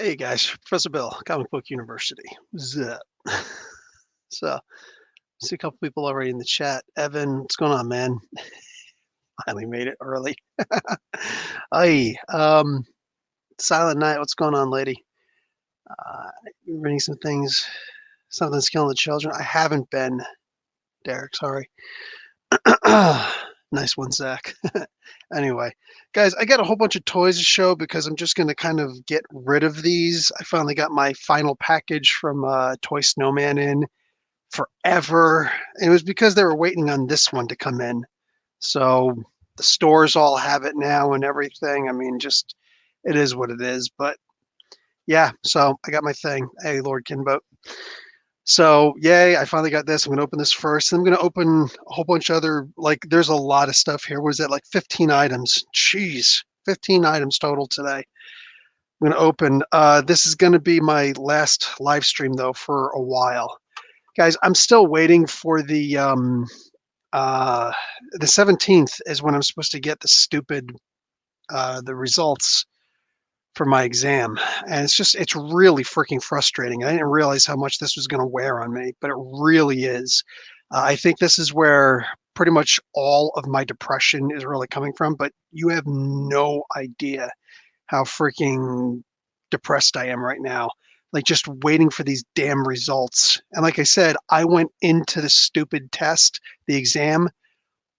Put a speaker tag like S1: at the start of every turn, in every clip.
S1: Hey guys, Professor Bill, Comic Book University. Zip. So, see a couple people already in the chat. Evan, what's going on, man? Finally made it early. Hey, Silent Night, what's going on, lady? Reading some things. Something's killing the children. I haven't been, Derek. Sorry. Nice one, Zach. Anyway, guys, I got a whole bunch of toys to show because I'm just going to kind of get rid of these. I finally got my final package from Toy Snowman in forever. It was because they were waiting on this one to come in. So the stores all have it now and everything. I mean, just it is what it is. But yeah, so I got my thing. Hey, Lord Kinboat. So yay, I finally got this. I'm gonna open this first. I'm gonna open a whole bunch of other, like there's a lot of stuff here. What is that, like 15 items? Jeez, 15 items total today. I'm gonna open. This is gonna be my last live stream though for a while. Guys, I'm still waiting for uh the 17th is when I'm supposed to get the stupid the results for my exam. And it's really freaking frustrating. I didn't realize how much this was going to wear on me, but it really is. I think this is where pretty much all of my depression is really coming from, but you have no idea how freaking depressed I am right now. Like just waiting for these damn results. And like I said, I went into the stupid test, the exam,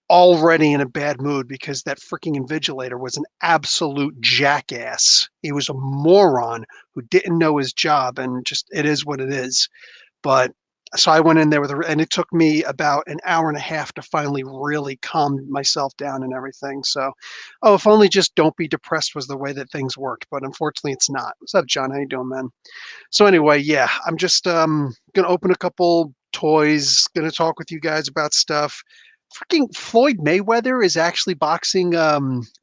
S1: already in a bad mood because that freaking invigilator was an absolute jackass. He was a moron who didn't know his job, and just it is what it is. But so I went in there and it took me about an hour and a half to finally really calm myself down and everything. So, oh, if only just don't be depressed was the way that things worked, but unfortunately it's not. What's up, John? How you doing, man? So anyway, yeah, I'm just gonna open a couple toys, gonna talk with you guys about stuff. Freaking Floyd Mayweather is actually boxing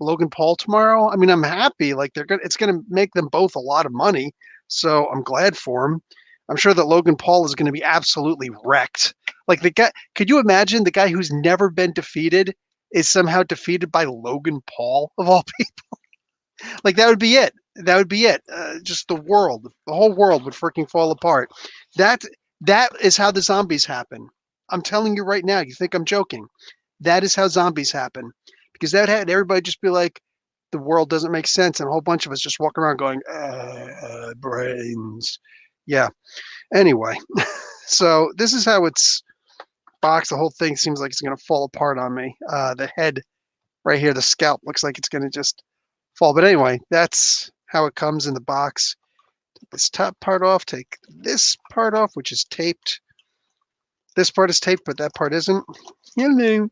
S1: Logan Paul tomorrow. I mean, I'm happy. Like it's gonna make them both a lot of money. So I'm glad for him. I'm sure that Logan Paul is going to be absolutely wrecked. Like the guy, could you imagine the guy who's never been defeated is somehow defeated by Logan Paul of all people? Like that would be it. That would be it. Just the whole world would freaking fall apart. That that is how the zombies happen. I'm telling you right now. You think I'm joking? That is how zombies happen. Because that had everybody just be like, the world doesn't make sense, and a whole bunch of us just walk around going, brains. Yeah. Anyway, so this is how it's boxed. The whole thing seems like it's going to fall apart on me. The head right here, the scalp looks like it's going to just fall. But anyway, that's how it comes in the box. Take this top part off, take this part off, which is taped. This part is taped, but that part isn't. Hello.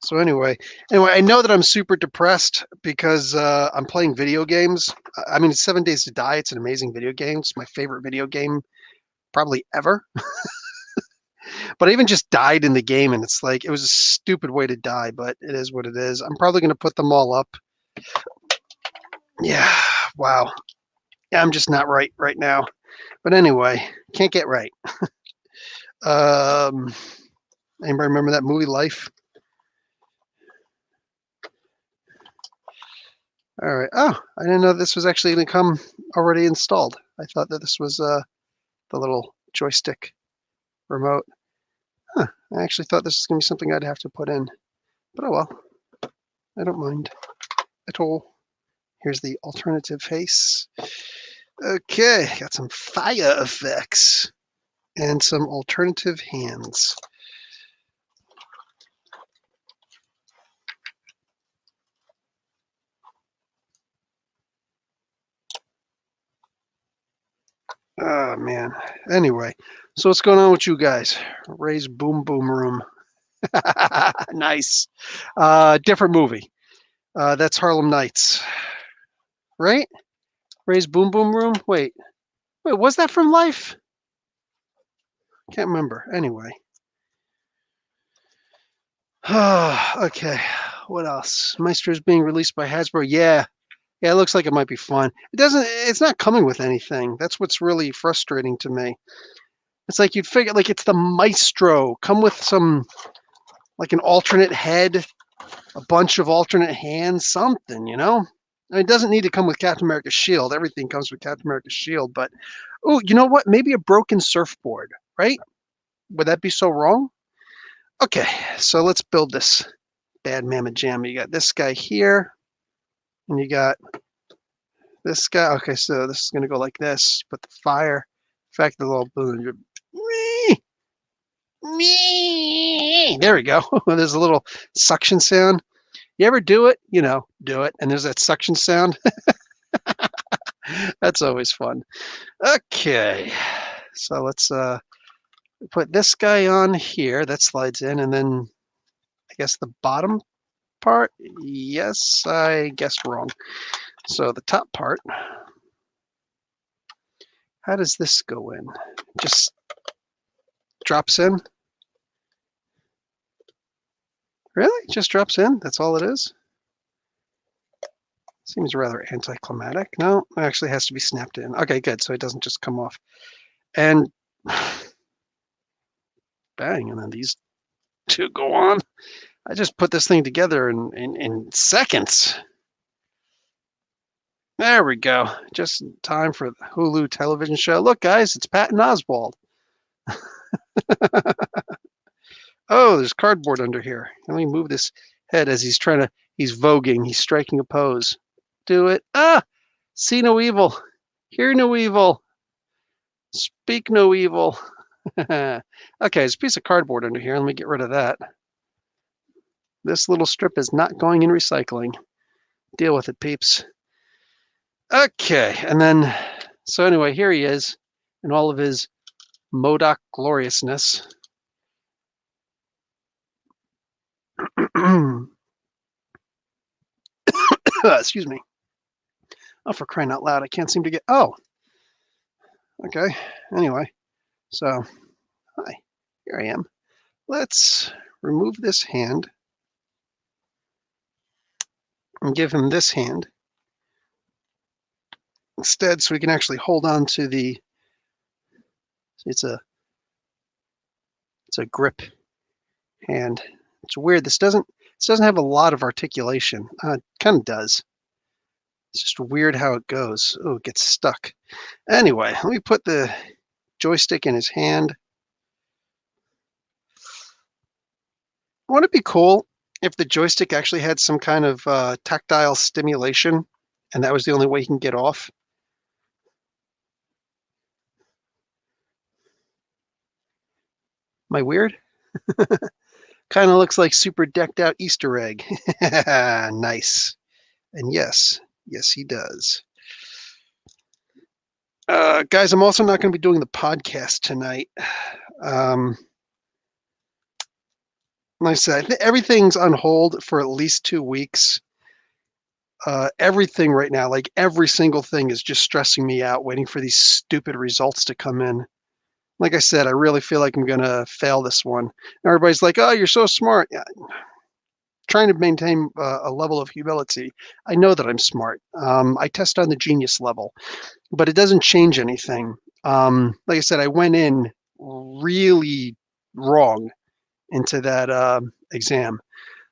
S1: So anyway, I know that I'm super depressed because I'm playing video games. I mean, it's 7 Days to Die. It's an amazing video game. It's my favorite video game probably ever. But I even just died in the game, and it's like it was a stupid way to die, but it is what it is. I'm probably going to put them all up. Yeah, wow. Yeah, I'm just not right now. But anyway, can't get right. Um, Anybody remember that movie Life? All right. Oh, I didn't know this was actually going to come already installed. I thought that this was the little joystick remote. Huh. I actually thought this was going to be something I'd have to put in. But oh well. I don't mind at all. Here's the alternative face. Okay, got some fire effects and some alternative hands. Oh man. Anyway, so what's going on with you guys? Ray's Boom Boom Room. Nice. Different movie. That's Harlem Nights, right? Ray's Boom Boom Room. Wait, was that from Life? Can't remember. Anyway. Okay. What else? Maestro's being released by Hasbro. Yeah. Yeah, it looks like it might be fun. It's not coming with anything. That's what's really frustrating to me. It's like you'd figure, like, it's the Maestro. Come with some, like, an alternate head a bunch of alternate hands, something, you know? It doesn't need to come with Captain America's shield. Everything comes with Captain America's shield, but oh, you know what? Maybe a broken surfboard, right? Would that be so wrong? Okay, so let's build this bad mamma jamma. You got this guy here, and you got this guy. Okay, so this is gonna go like this. Put the fire. In fact, the little balloon. There we go. There's a little suction sound. You ever do it? You know, do it, and there's that suction sound. That's always fun. Okay, so let's put this guy on here. That slides in, and then I guess the bottom part. Yes, I guessed wrong. So the top part. How does this go in? Just drops in? Really? Just drops in? That's all it is? Seems rather anticlimactic. No, it actually has to be snapped in. Okay, good. So it doesn't just come off. And bang, and then these two go on. I just put this thing together in seconds. There we go. Just in time for the Hulu television show. Look, guys, it's Patton Oswalt. Oh, there's cardboard under here. Let me move this head as he's he's voguing. He's striking a pose. Do it. Ah, see no evil. Hear no evil. Speak no evil. Okay, there's a piece of cardboard under here. Let me get rid of that. This little strip is not going in recycling. Deal with it, peeps. Okay, and then, so anyway, here he is in all of his M.O.D.O.K gloriousness. Excuse me. Oh, for crying out loud, I can't seem to get, oh, okay, anyway, so, hi, here I am. Let's remove this hand and give him this hand instead so we can actually hold on to the, it's a grip hand. It's weird, this doesn't have a lot of articulation. It kind of does. It's just weird how it goes. Oh, it gets stuck. Anyway, let me put the joystick in his hand. Wouldn't it be cool if the joystick actually had some kind of tactile stimulation and that was the only way he can get off? Am I weird? Kind of looks like super decked out Easter egg. Nice. And yes, he does. Guys, I'm also not going to be doing the podcast tonight. Like I said, everything's on hold for at least 2 weeks. Everything right now, like every single thing is just stressing me out, waiting for these stupid results to come in. Like I said, I really feel like I'm going to fail this one. Everybody's like, oh, you're so smart. Yeah, trying to maintain a level of humility. I know that I'm smart. I test on the genius level, but it doesn't change anything. Like I said, I went in really wrong into that exam.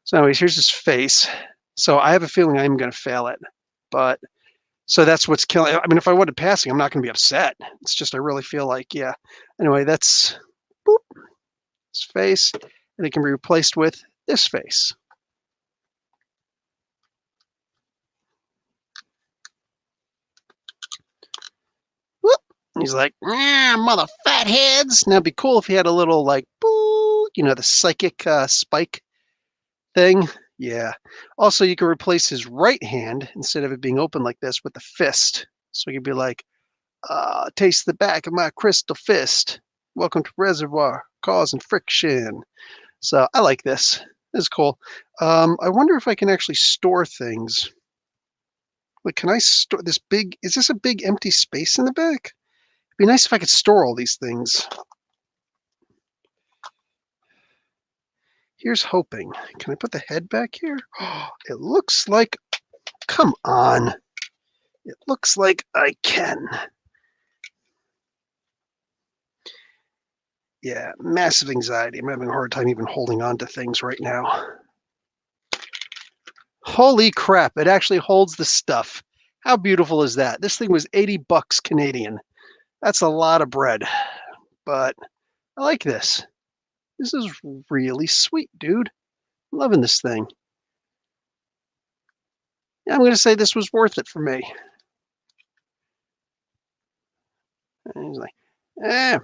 S1: So anyways, here's his face. So I have a feeling I'm going to fail it, but so that's what's killing. I mean, if I wanted passing, I'm not going to be upset. It's just I really feel like, yeah. Anyway, that's boop, his face, and it can be replaced with this face. Whoop. He's like, mother fatheads. Now it'd be cool if he had a little like, boo, you know, the psychic spike thing. Yeah. Also, you can replace his right hand instead of it being open like this with the fist. So he could be like, taste the back of my crystal fist. Welcome to Reservoir, causing friction. So I like this. This is cool. I wonder if I can actually store things. Like, can I store this big? Is this a big empty space in the back? It'd be nice if I could store all these things. Here's hoping. Can I put the head back here? Oh, it looks like, come on. It looks like I can. Yeah, massive anxiety. I'm having a hard time even holding on to things right now. Holy crap, it actually holds the stuff. How beautiful is that? This thing was 80 bucks Canadian. That's a lot of bread, but I like this. This is really sweet, dude. I'm loving this thing. Yeah, I'm going to say this was worth it for me. And he's like, eh,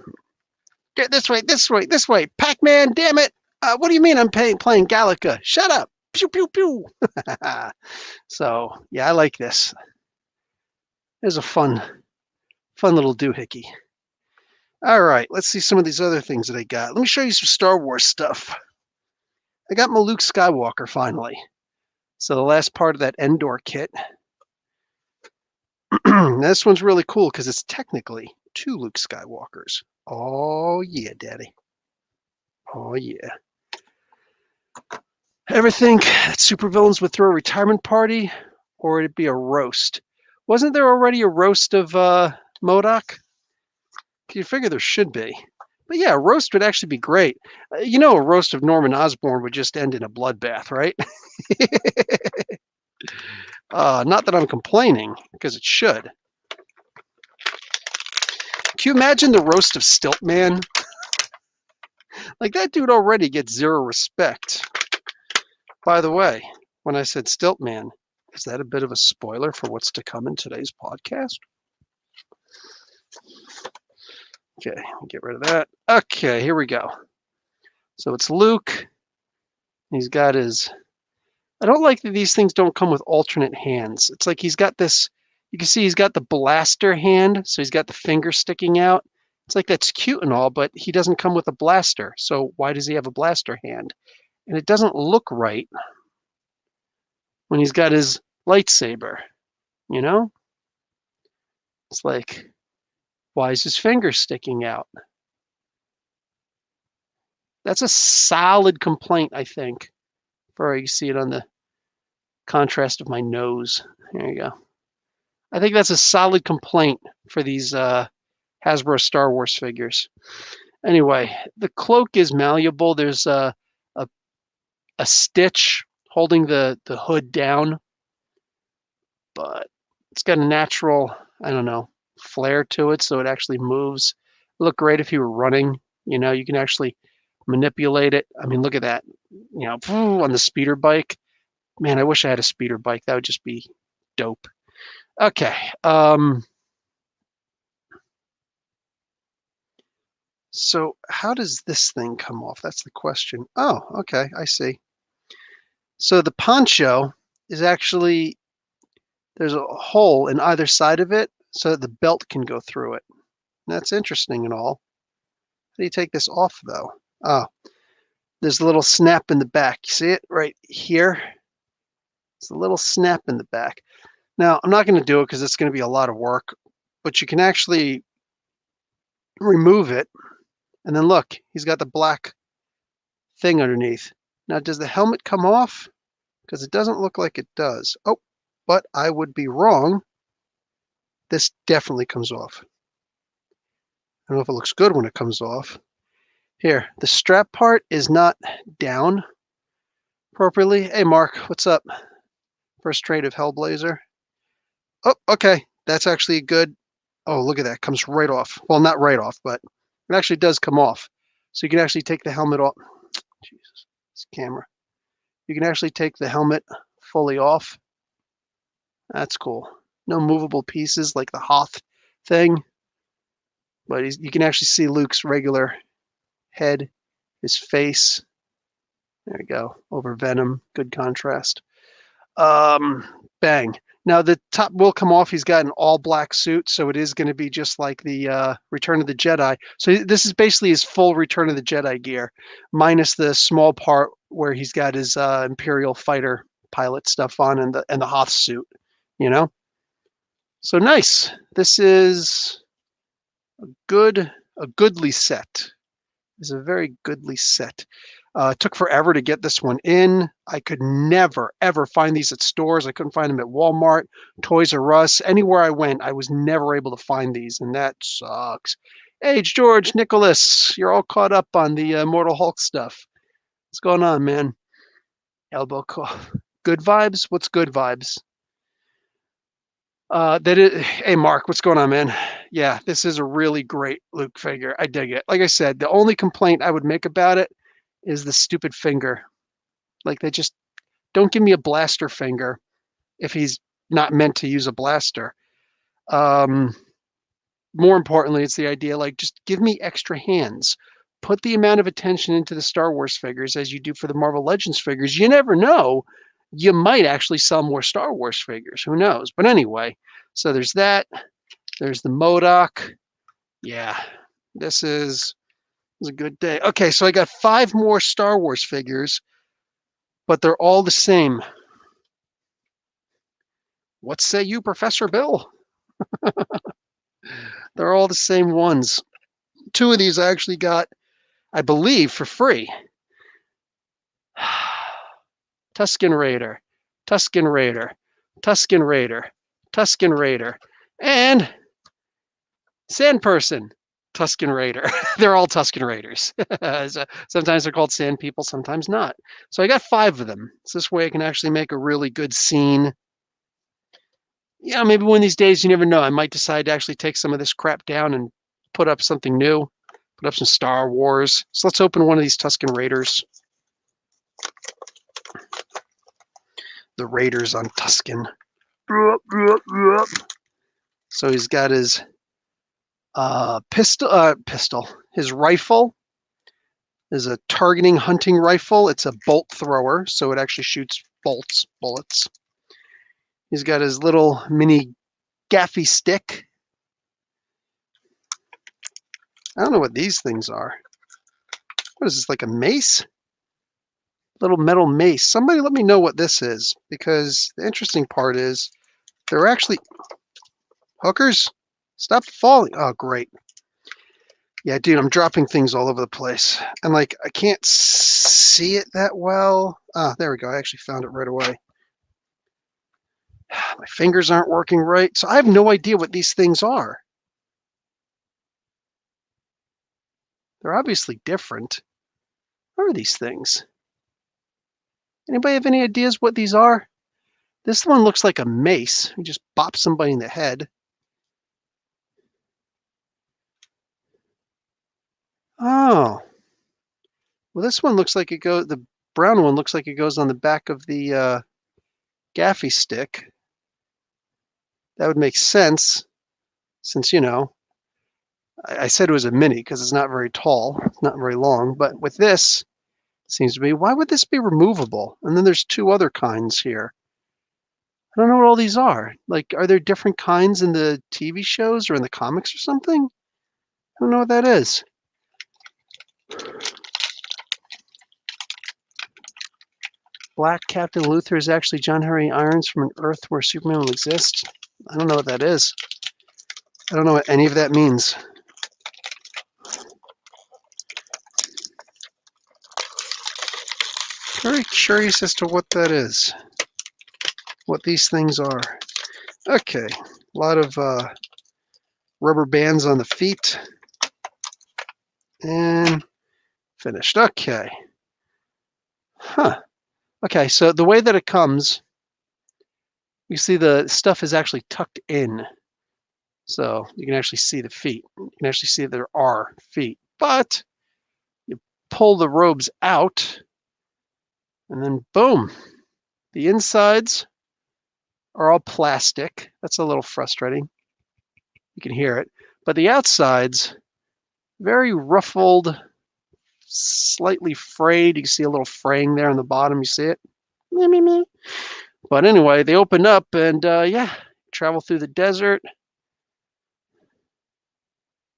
S1: get this way, this way, this way. Pac-Man, damn it. What do you mean I'm playing Galaga? Shut up. Pew, pew, pew. So, yeah, I like this. There's a fun little doohickey. All right, let's see some of these other things that I got. Let me show you some Star Wars stuff. I got my Luke Skywalker finally. So the last part of that Endor kit. This one's really cool because it's technically 2 Luke Skywalkers. Oh yeah, Daddy. Oh yeah. Ever think that supervillains would throw a retirement party, or it'd be a roast? Wasn't there already a roast of M.O.D.O.K? You figure there should be. But yeah, a roast would actually be great. You know, a roast of Norman Osborn would just end in a bloodbath, right? Not that I'm complaining, because it should. Can you imagine the roast of Stilt-Man? Like, that dude already gets zero respect. By the way, when I said Stilt-Man, is that a bit of a spoiler for what's to come in today's podcast? Okay, get rid of that. Okay, here we go. So it's Luke. He's got his... I don't like that these things don't come with alternate hands. It's like he's got this... You can see he's got the blaster hand, so he's got the finger sticking out. It's like that's cute and all, but he doesn't come with a blaster. So why does he have a blaster hand? And it doesn't look right when he's got his lightsaber, you know? It's like, why is his finger sticking out? That's a solid complaint, I think. For you see it on the contrast of my nose. There you go. I think that's a solid complaint for these Hasbro Star Wars figures. Anyway, the cloak is malleable. There's a stitch holding the hood down, but it's got a natural, I don't know, flare to it, so it actually moves. It'd look great if you were running. You know, you can actually manipulate it. I mean, look at that. You know, on the speeder bike. Man, I wish I had a speeder bike. That would just be dope. Okay. So how does this thing come off? That's the question. Oh, okay, I see. So the poncho is actually, there's a hole in either side of it so that the belt can go through it. That's interesting and all. How do you take this off though? Oh, there's a little snap in the back. You see it right here? It's a little snap in the back. Now, I'm not going to do it because it's going to be a lot of work, but you can actually remove it. And then look, he's got the black thing underneath. Now, does the helmet come off? Because it doesn't look like it does. Oh, but I would be wrong. This definitely comes off. I don't know if it looks good when it comes off. Here, the strap part is not down appropriately. Hey, Mark, what's up? First trade of Hellblazer. Oh, okay. That's actually good. Oh, look at that. Comes right off. Well, not right off, but it actually does come off. So you can actually take the helmet off. Jesus, this camera. You can actually take the helmet fully off. That's cool. No movable pieces like the Hoth thing. But you can actually see Luke's regular head, his face. There you go. Over Venom. Good contrast. Bang. Now the top will come off. He's got an all black suit, so it is going to be just like the Return of the Jedi. So this is basically his full Return of the Jedi gear, minus the small part where he's got his Imperial fighter pilot stuff on and the Hoth suit. You know. So nice. This is a goodly set. It's a very goodly set. It took forever to get this one in. I could never, ever find these at stores. I couldn't find them at Walmart, Toys R Us, anywhere I went. I was never able to find these, and that sucks. Hey, George, Nicholas, you're all caught up on the Immortal Hulk stuff. What's going on, man? Elbow cough. Good vibes? What's good vibes? Hey Mark, what's going on, man? Yeah, this is a really great Luke figure. I dig it. Like I said, the only complaint I would make about it is the stupid finger. Like they just don't give me a blaster finger if he's not meant to use a blaster. Um, More importantly, it's the idea like just give me extra hands. Put the amount of attention into the Star Wars figures as you do for the Marvel Legends figures. You never know. You might actually sell more Star Wars figures. Who knows? But anyway, so there's that. There's the M.O.D.O.K. Yeah, this is a good day. Okay, so I got 5 more Star Wars figures, but they're all the same. What say you, Professor Bill? They're all the same ones. 2 of these I actually got, I believe, for free. Tusken Raider, Tusken Raider, Tusken Raider, Tusken Raider, and Sand Person, Tusken Raider. They're all Tusken Raiders. Sometimes they're called Sand People, sometimes not. So I got 5 of them. So this way I can actually make a really good scene. Yeah, maybe one of these days, you never know. I might decide to actually take some of this crap down and put up something new, put up some Star Wars. So let's open one of these Tusken Raiders. The Raiders on Tusken. So he's got his pistol. His rifle is a targeting hunting rifle. It's a bolt thrower, so it actually shoots bullets. He's got his little mini gaffy stick. I don't know what these things are. What is this, like a mace? Little metal mace. Somebody let me know what this is, because the interesting part is they're actually hookers. Stop falling. Oh, great. Yeah, dude, I'm dropping things all over the place. And like, I can't see it that well. Ah, there we go. I actually found it right away. My fingers aren't working right. So I have no idea what these things are. They're obviously different. What are these things? Anybody have any ideas what these are? This one looks like a mace. You just bop somebody in the head. Oh. Well, this one looks like it goes, the brown one looks like it goes on the back of the gaffy stick. That would make sense since, I said it was a mini because it's not very tall, it's not very long. But with this, seems to be, why would this be removable? And then there's 2 other kinds here. I don't know what all these are. Like, are there different kinds in the TV shows or in the comics or something? I don't know what that is. Black Captain Luther is actually John Henry Irons from an Earth where Superman will exist. I don't know what that is. I don't know what any of that means. Very curious as to what that is. What these things are. Okay, a lot of rubber bands on the feet. And finished. Okay. Huh. Okay, so the way that it comes, you see the stuff is actually tucked in. So you can actually see the feet. You can actually see there are feet. But you pull the robes out, and then boom, the insides are all plastic. That's a little frustrating. You can hear it. But the outsides, very ruffled, slightly frayed. You can see a little fraying there on the bottom. You see it? But anyway, they open up and yeah, travel through the desert.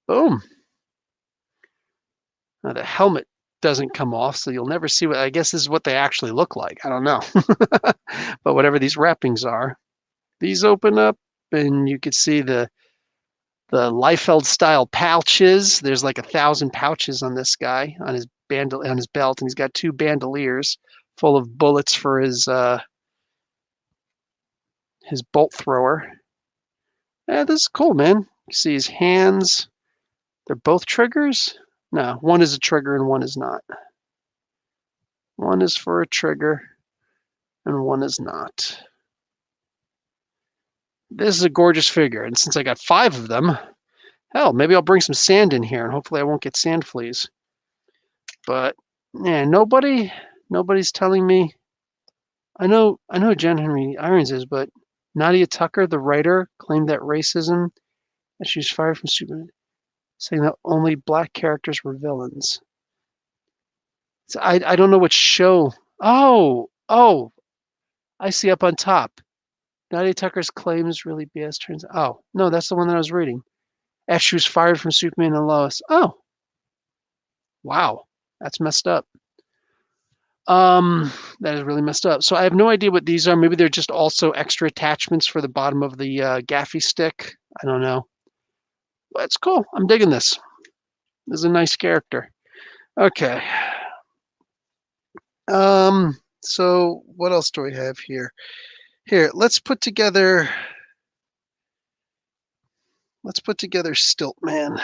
S1: Boom. Now the helmet doesn't come off, so you'll never see what, I guess this is what they actually look like. I don't know. But whatever these wrappings are, these open up and you could see the Liefeld style pouches. There's like 1,000 pouches on this guy on his belt, and he's got 2 bandoliers full of bullets for his bolt thrower. Yeah, this is cool, man. You see his hands. They're both triggers? No, one is a trigger and one is not. One is for a trigger. and one is not. This is a gorgeous figure, and since I got 5 of them, hell, maybe I'll bring some sand in here, and hopefully I won't get sand fleas. But yeah, nobody's telling me. I know who Jen Henry Irons is, but Nadia Tucker, the writer, claimed that racism, that she was fired from Superman, saying that only black characters were villains. So I don't know what show. Oh, I see up on top. Nadia Tucker's claims really BS turns. Oh no, that's the one that I was reading. After she was fired from Superman and Lois. Oh, wow, that's messed up. That is really messed up. So I have no idea what these are. Maybe they're just also extra attachments for the bottom of the gaffy stick. I don't know. But it's cool. I'm digging this. This is a nice character. Okay. So what else do we have here? Here, let's put together Stilt-Man.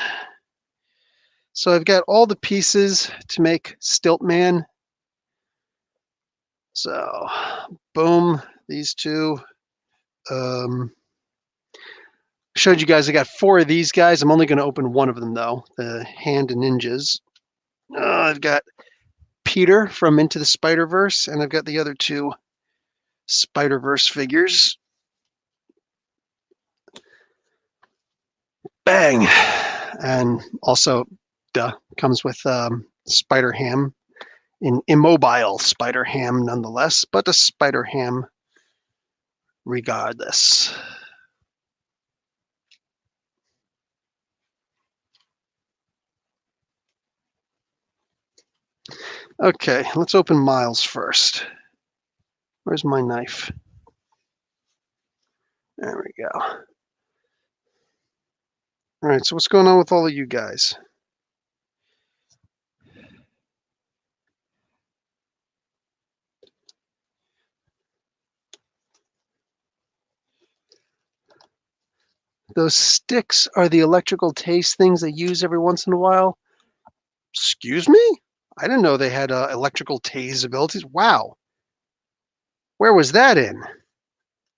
S1: So I've got all the pieces to make Stilt-Man. So, boom, these two. Showed you guys I got 4 of these guys. I'm only going to open one of them, though, the Hand and Ninjas. I've got Peter from Into the Spider-Verse, and I've got the other 2 Spider-Verse figures. Bang! And also, comes with Spider-Ham, an immobile Spider-Ham nonetheless, but a Spider-Ham regardless. Okay, let's open Miles first. Where's my knife? There we go. All right, so what's going on with all of you guys? Those sticks are the electrical tase things they use every once in a while. Excuse me? I didn't know they had electrical tase abilities. Wow. Where was that in?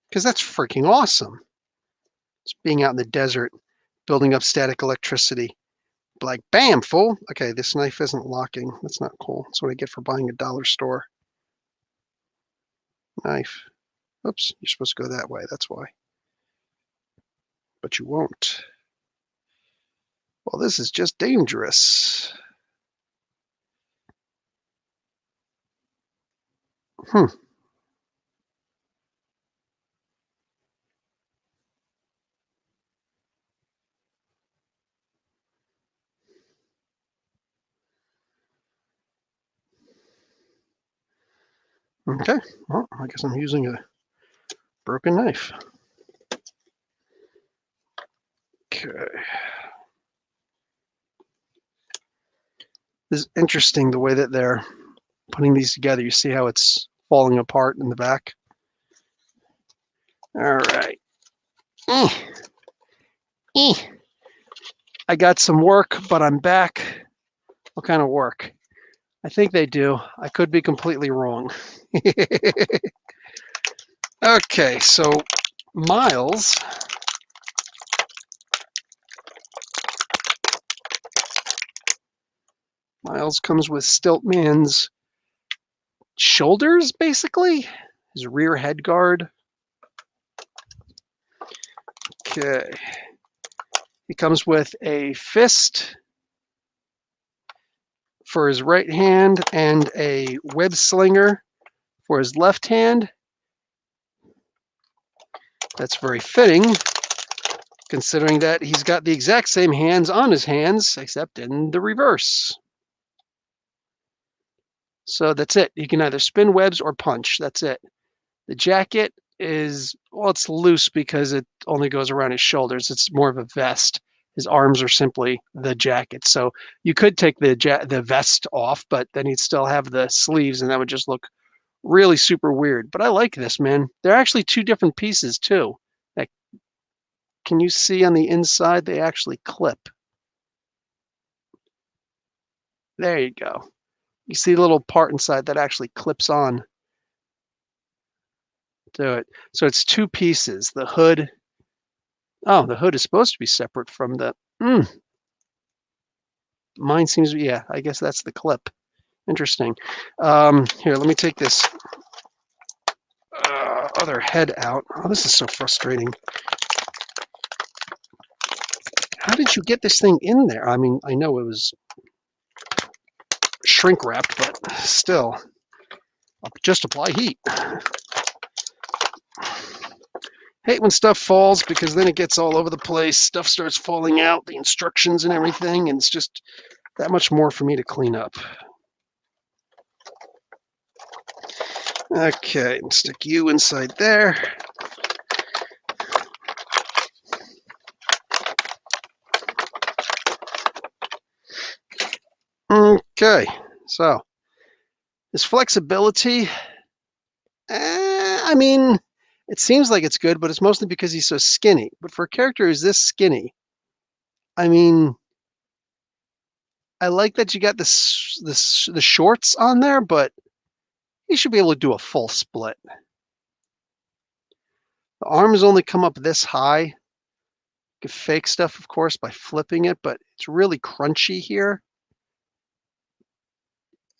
S1: Because that's freaking awesome. It's being out in the desert, building up static electricity. Like, bam, fool. Okay, this knife isn't locking. That's not cool. That's what I get for buying a dollar store knife. Oops, you're supposed to go that way. That's why. But you won't. Well, this is just dangerous. Hmm. Okay, well, I guess I'm using a broken knife. Okay. This is interesting the way that they're putting these together. You see how it's falling apart in the back? All right. I got some work, but I'm back. What kind of work? I think they do. I could be completely wrong. Okay, so Miles comes with Stilt-Man's shoulders, basically. His rear head guard. Okay. He comes with a fist for his right hand and a web slinger for his left hand. That's very fitting, considering that he's got the exact same hands on his hands, except in the reverse. So that's it. You can either spin webs or punch. That's it. The jacket is, well, it's loose because it only goes around his shoulders. It's more of a vest. His arms are simply the jacket. So you could take the vest off, but then he'd still have the sleeves, and that would just look really super weird. But I like this, man. They're actually 2 different pieces too. Like, can you see on the inside? They actually clip. There you go. You see the little part inside that actually clips on. do it. So it's two pieces. The hood. Oh, the hood is supposed to be separate from the. Mine seems. Yeah, I guess that's the clip. Interesting. Here, let me take this other head out. Oh, this is so frustrating. How did you get this thing in there? I mean, I know it was shrink wrapped, but still, just apply heat. Hate when stuff falls because then it gets all over the place. Stuff starts falling out, the instructions and everything, and it's just that much more for me to clean up. Okay, stick you inside there. Okay, so this flexibility, I mean, it seems like it's good, but it's mostly because he's so skinny. But for a character who's this skinny, I mean, I like that you got the shorts on there, but you should be able to do a full split. The arms only come up this high. You can fake stuff, of course, by flipping it, but it's really crunchy here.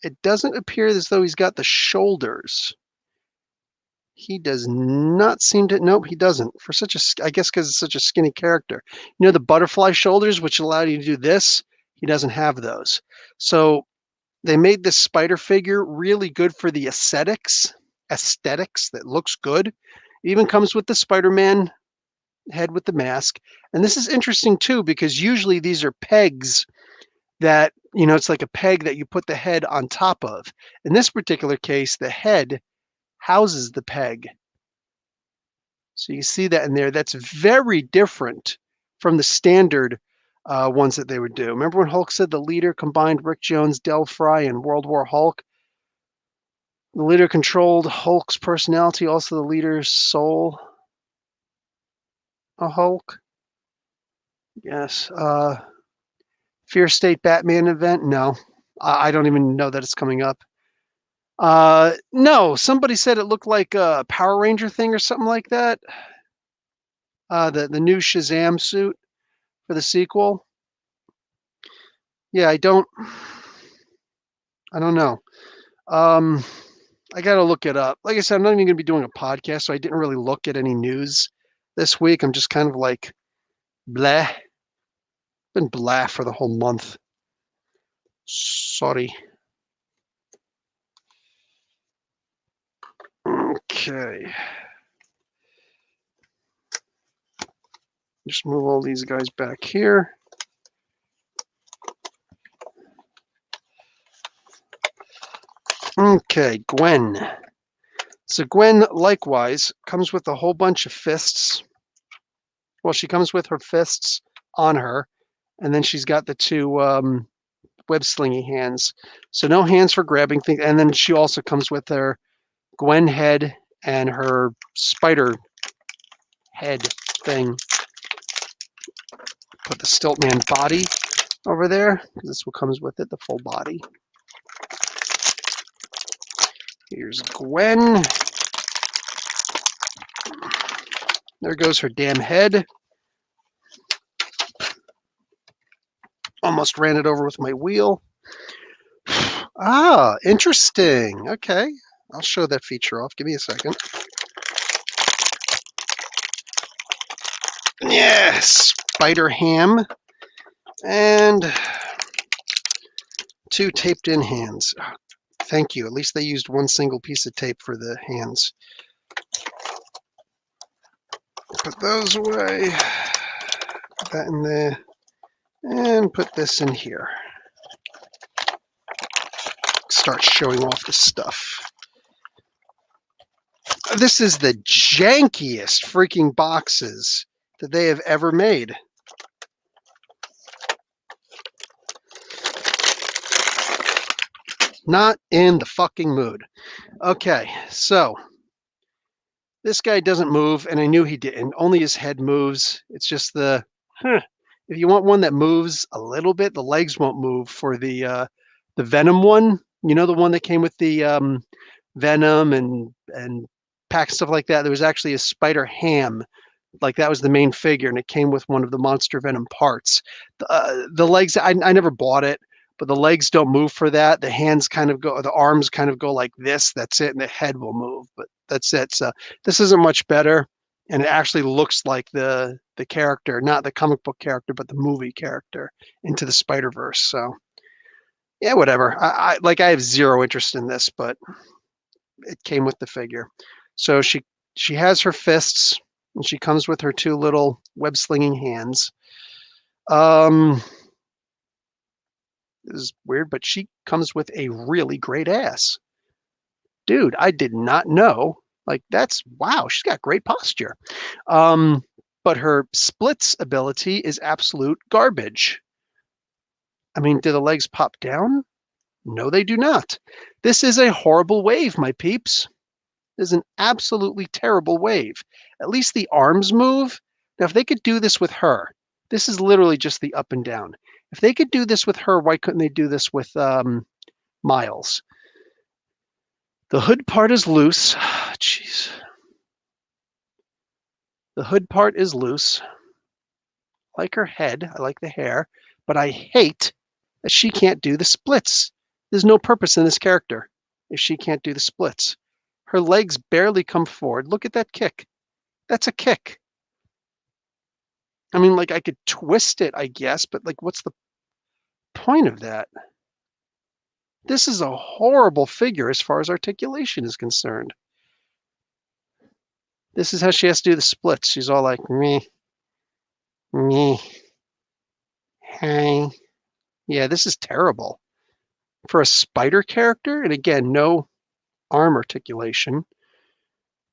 S1: It doesn't appear as though he's got the shoulders. He does not seem to. Nope, he doesn't. For such a, I guess because it's such a skinny character. You know the butterfly shoulders, which allow you to do this? He doesn't have those. So they made this spider figure really good for the aesthetics that looks good. It even comes with the Spider-Man head with the mask. And this is interesting too, because usually these are pegs that, you know, it's like a peg that you put the head on top of. In this particular case, the head houses the peg. So you see that in there. That's very different from the standard ones that they would do. Remember when Hulk said the leader combined Rick Jones, Del Fry, and World War Hulk? The leader controlled Hulk's personality, also the leader's soul. A Hulk? Yes. Fear State Batman event? No. I don't even know that it's coming up. No, somebody said it looked like a Power Ranger thing or something like that. The new Shazam suit for the sequel. Yeah, I don't know. I gotta look it up. Like I said, I'm not even gonna be doing a podcast, so I didn't really look at any news this week. I'm just kind of like blah. Been blah for the whole month. Sorry. Okay. Just move all these guys back here. Okay, Gwen. So Gwen likewise comes with a whole bunch of fists. Well, she comes with her fists on her, and then she's got the two web slingy hands. So no hands for grabbing things. And then she also comes with her Gwen head and her spider head thing. Put the Stilt-Man body over there. This is what comes with it, the full body. Here's Gwen. There goes her damn head. Almost ran it over with my wheel. Ah, interesting. Okay, I'll show that feature off. Give me a second. Yes, spider ham and two taped in hands. Thank you. At least they used one single piece of tape for the hands. Put those away. Put that in there. And put this in here. Start showing off the stuff. This is the jankiest freaking boxes that they have ever made. Not in the fucking mood. Okay, so this guy doesn't move, and I knew he didn't. Only his head moves. It's just the, if you want one that moves a little bit, the legs won't move for the Venom one. You know, the one that came with the Venom and pack stuff like that, there was actually a spider ham. Like that was the main figure, and it came with one of the Monster Venom parts. The legs, I never bought it, but the legs don't move for that. The hands kind of go, the arms kind of go like this. That's it, and the head will move, but that's it. So this isn't much better, and it actually looks like the character, not the comic book character, but the movie character Into the Spider-Verse. So yeah, whatever. I have zero interest in this, but it came with the figure. So she has her fists, and she comes with her two little web slinging hands. This is weird, but she comes with a really great ass. Dude, I did not know. Like that's wow, she's got great posture. But her splits ability is absolute garbage. I mean, do the legs pop down? No, they do not. This is a horrible wave, my peeps. This is an absolutely terrible wave. At least the arms move. Now, if they could do this with her, this is literally just the up and down. If they could do this with her, why couldn't they do this with Miles? The hood part is loose. Jeez. The hood part is loose. I like her head. I like the hair. But I hate that she can't do the splits. There's no purpose in this character if she can't do the splits. Her legs barely come forward. Look at that kick. That's a kick. I mean, like I could twist it, I guess, but like what's the point of that? This is a horrible figure as far as articulation is concerned. This is how she has to do the splits. She's all like, me, hey. Yeah, this is terrible. For a spider character, and again, no arm articulation.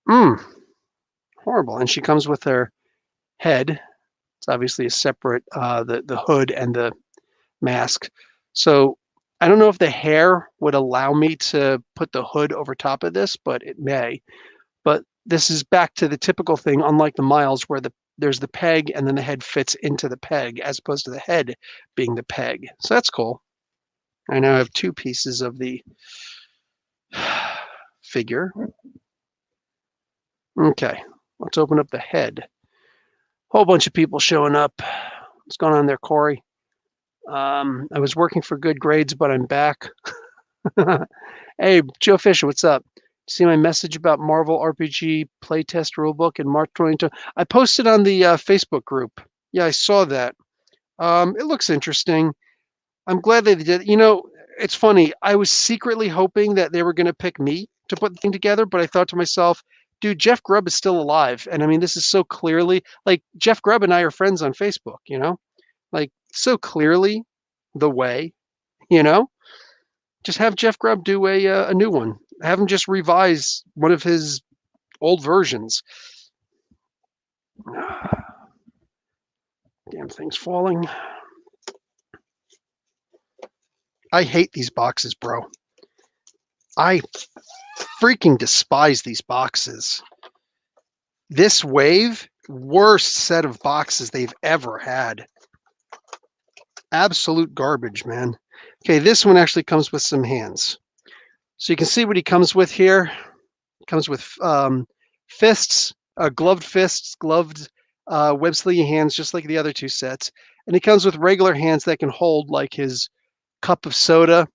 S1: Horrible. And she comes with her head. It's obviously a separate, the hood and the mask. So I don't know if the hair would allow me to put the hood over top of this, but it may. But this is back to the typical thing, unlike the Miles, where there's the peg and then the head fits into the peg, as opposed to the head being the peg. So that's cool. I now have two pieces of the figure. Okay, let's open up the head. Whole bunch of people showing up. What's going on there, Corey? I was working for good grades, but I'm back. Hey, Joe Fisher, what's up? See my message about Marvel RPG playtest rulebook in March 22? I posted on the Facebook group. Yeah, I saw that. It looks interesting. I'm glad they did. You know, it's funny. I was secretly hoping that they were going to pick me to put the thing together, but I thought to myself, dude, Jeff Grubb is still alive. And I mean, this is so clearly like Jeff Grubb and I are friends on Facebook, you know, like so clearly the way, you know, just have Jeff Grubb do a new one. Have him just revise one of his old versions. Damn thing's falling. I hate these boxes, bro. I freaking despise these boxes. This wave, worst set of boxes they've ever had. Absolute garbage, man. Okay, this one actually comes with some hands. So you can see what he comes with here. It comes with fists, gloved fists, gloved web slinging hands, just like the other two sets. And he comes with regular hands that can hold like his cup of soda.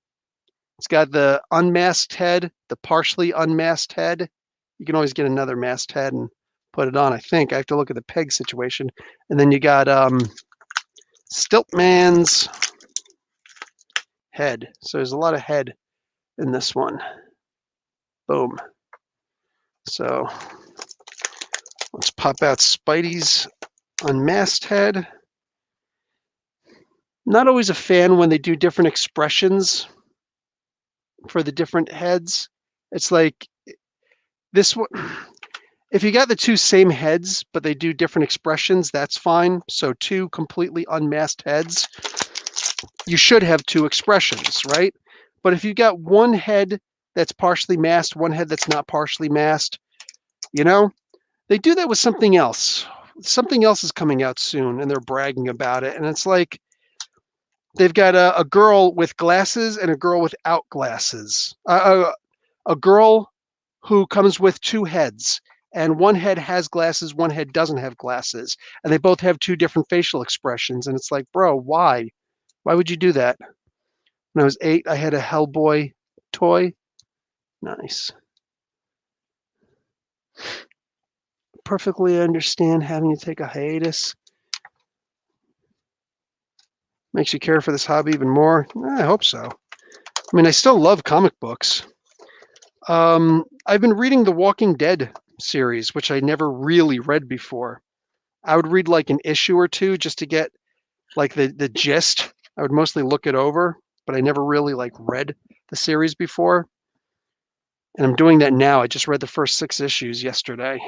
S1: It's got the unmasked head, the partially unmasked head. You can always get another masked head and put it on, I think. I have to look at the peg situation. And then you got Stilt-Man's head. So there's a lot of head in this one. Boom. So let's pop out Spidey's unmasked head. Not always a fan when they do different expressions for the different heads. It's like this one. If you got the two same heads, but they do different expressions, that's fine. So two completely unmasked heads, you should have two expressions, right? But if you got one head that's partially masked, one head that's not partially masked, you know, they do that with something else. Something else is coming out soon, and they're bragging about it. And it's like they've got a girl with glasses and a girl without glasses. A girl who comes with two heads. And one head has glasses, one head doesn't have glasses. And they both have two different facial expressions. And it's like, bro, why? Why would you do that? When I was 8, I had a Hellboy toy. Nice. Perfectly understand having to take a hiatus. Makes you care for this hobby even more? I hope so. I mean, I still love comic books. I've been reading the Walking Dead series, which I never really read before. I would read like an issue or two just to get like the gist. I would mostly look it over, but I never really like read the series before. And I'm doing that now. I just read the first 6 issues yesterday.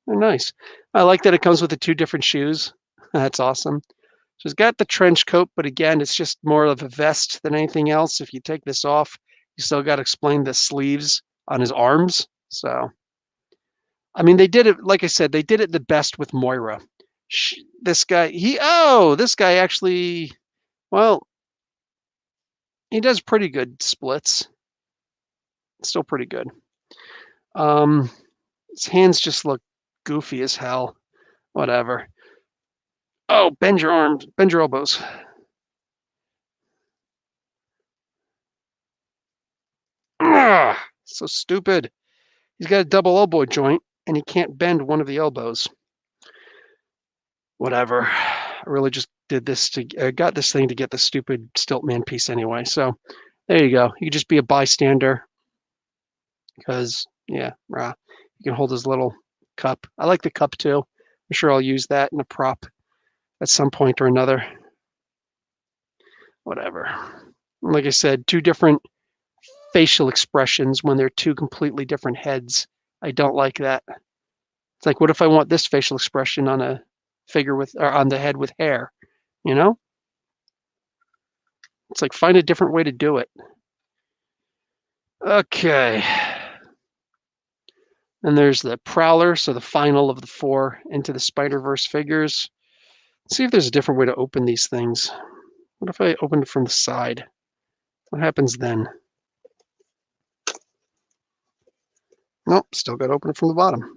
S1: They're nice. I like that it comes with the 2 different shoes. That's awesome. So it's got the trench coat, but again, it's just more of a vest than anything else. If you take this off, you still got to explain the sleeves on his arms. So, I mean, they did it, like I said, they did it the best with Moira. This guy, this guy actually, well, he does pretty good splits. Still pretty good. His hands just look goofy as hell. Whatever. Oh, bend your arms, bend your elbows. Ugh, so stupid. He's got a double elbow joint and he can't bend one of the elbows. Whatever. I really just did this got this thing to get the stupid Stilt-Man piece anyway. So there you go. You can just be a bystander because, yeah, you can hold his little cup. I like the cup too. I'm sure I'll use that in a prop at some point or another. Whatever. Like I said, 2 different facial expressions when they're 2 completely different heads. I don't like that. It's like, what if I want this facial expression on a figure with, or on the head with hair? You know? It's like, find a different way to do it. Okay. And there's the Prowler, so the final of the 4 Into the Spider-Verse figures. Let's see if there's a different way to open these things. What if I open it from the side? What happens then? Nope, still got to open it from the bottom.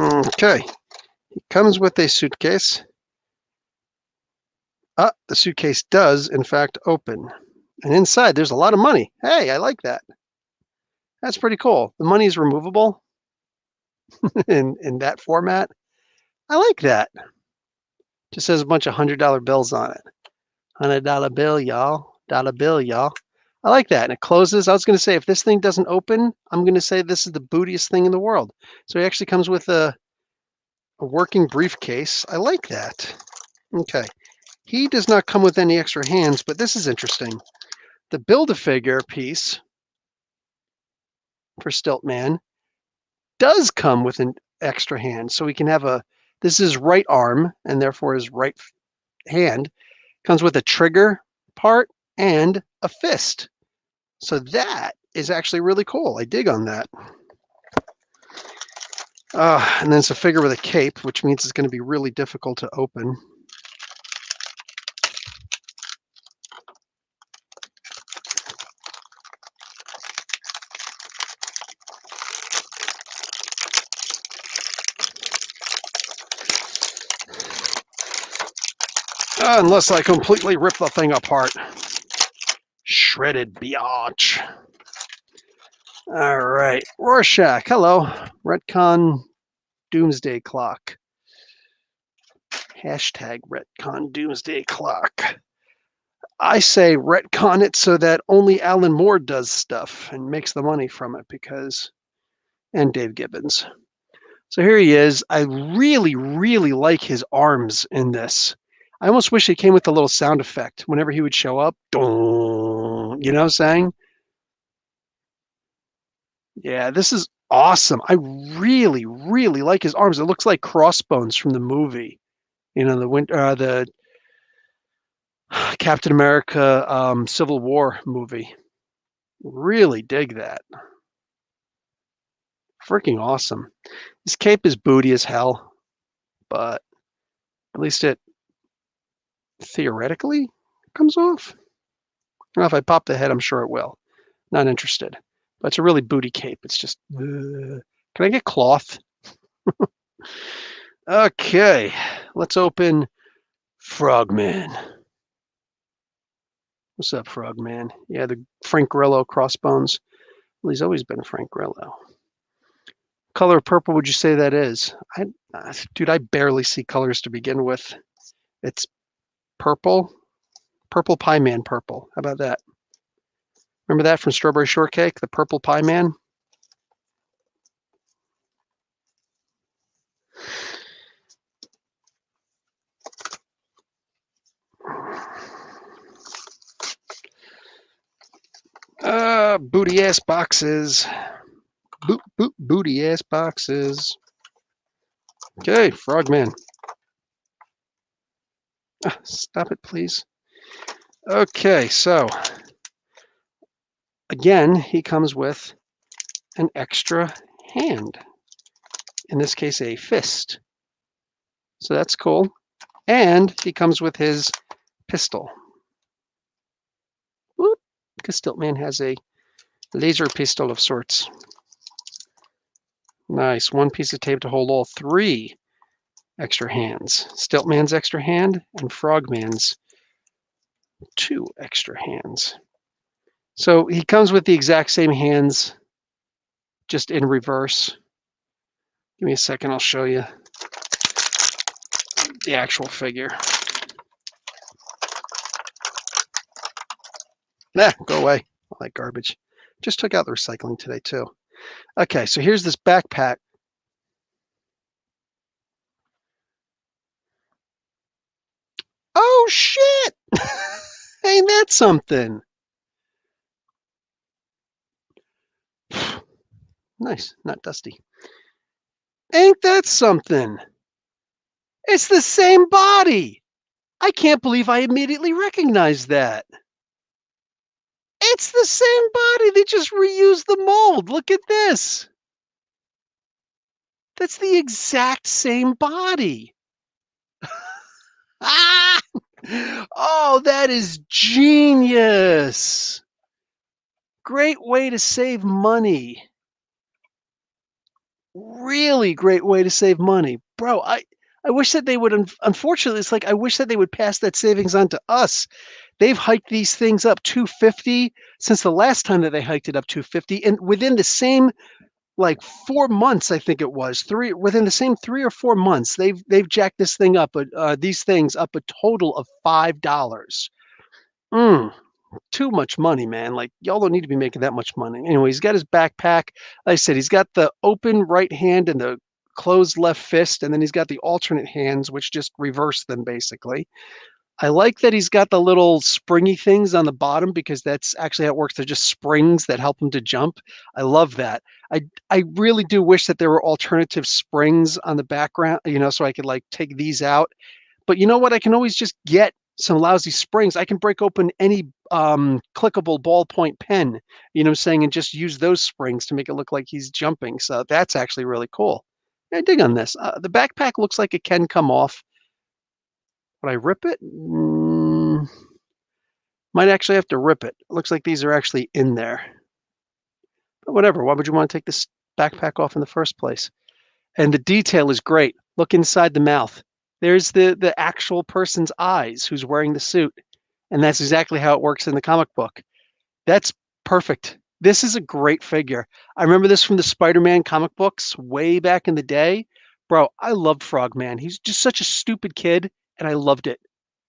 S1: Okay, he comes with a suitcase. The suitcase does, in fact, open. And inside, there's a lot of money. Hey, I like that. That's pretty cool. The money is removable in that format. I like that. Just has a bunch of $100 bills on it. $100 bill, y'all. Dollar bill, y'all. I like that. And it closes. I was going to say, if this thing doesn't open, I'm going to say this is the bootiest thing in the world. So he actually comes with a working briefcase. I like that. Okay. He does not come with any extra hands, but this is interesting. The Build-A-Figure piece for Stilt-Man does come with an extra hand. So we can have this is right arm, and therefore his right hand. Comes with a trigger part and a fist. So that is actually really cool. I dig on that. And then it's a figure with a cape, which means it's going to be really difficult to open. Unless I completely rip the thing apart. Shredded biatch. All right. Rorschach. Hello. Retcon Doomsday Clock. Hashtag Retcon Doomsday Clock. I say retcon it so that only Alan Moore does stuff and makes the money from it and Dave Gibbons. So here he is. I really, really like his arms in this. I almost wish it came with a little sound effect whenever he would show up. You know what I'm saying? Yeah, this is awesome. I really, really like his arms. It looks like Crossbones from the movie. You know, the Captain America Civil War movie. Really dig that. Freaking awesome. His cape is booty as hell, but at least it theoretically comes off. Well, if I pop the head, I'm sure it will. Not interested. But it's a really booty cape. It's just. Can I get cloth? Okay, let's open Frogman. What's up, Frogman? Yeah, the Frank Grillo crossbones. Well, he's always been Frank Grillo. Color purple would you say that is? Dude, I barely see colors to begin with. It's purple. Purple Pie Man purple. How about that? Remember that from Strawberry Shortcake? The Purple Pie Man? Booty ass boxes. Booty ass boxes. Okay, Frogman. Stop it, please. Okay, so again, he comes with an extra hand. In this case, a fist. So that's cool. And he comes with his pistol. Whoop, because Stilt-Man has a laser pistol of sorts. Nice. One piece of tape to hold all three extra hands. Stilt-Man's extra hand and Frogman's two extra hands. So he comes with the exact same hands, just in reverse. Give me a second, I'll show you the actual figure. Nah, go away. I like garbage. Just took out the recycling today, too. Okay, so here's this backpack. Oh, shit! Ain't that something? Nice, not dusty. Ain't that something? It's the same body. I can't believe I immediately recognized that. It's the same body. They just reused the mold. Look at this. That's the exact same body. Ah! Oh, that is genius. Great way to save money. Really great way to save money. Bro, I wish that they would, unfortunately, it's like I wish that they would pass that savings on to us. They've hiked these things up 250 since the last time that they hiked it up 250, and within the same like 4 months, I think it was within the same 3 or 4 months, they've jacked this thing up, these things up a total of $5. Mm, too much money, man. Like y'all don't need to be making that much money. Anyway, he's got his backpack. Like I said, he's got the open right hand and the closed left fist, and then he's got the alternate hands, which just reverse them basically. I like that he's got the little springy things on the bottom because that's actually how it works. They're just springs that help him to jump. I love that. I really do wish that there were alternative springs on the background, so I could like take these out. But you know what? I can always just get some lousy springs. I can break open any clickable ballpoint pen, what I'm saying, and just use those springs to make it look like he's jumping. So that's actually really cool. I dig on this. The backpack looks like it can come off. Would I rip it? Might actually have to rip it. It looks like these are actually in there. But whatever. Why would you want to take this backpack off in the first place? And the detail is great. Look inside the mouth. There's the actual person's eyes who's wearing the suit. And that's exactly how it works in the comic book. That's perfect. This is a great figure. I remember this from the Spider-Man comic books way back in the day. Bro, I loved Frogman. He's just such a stupid kid, and I loved it.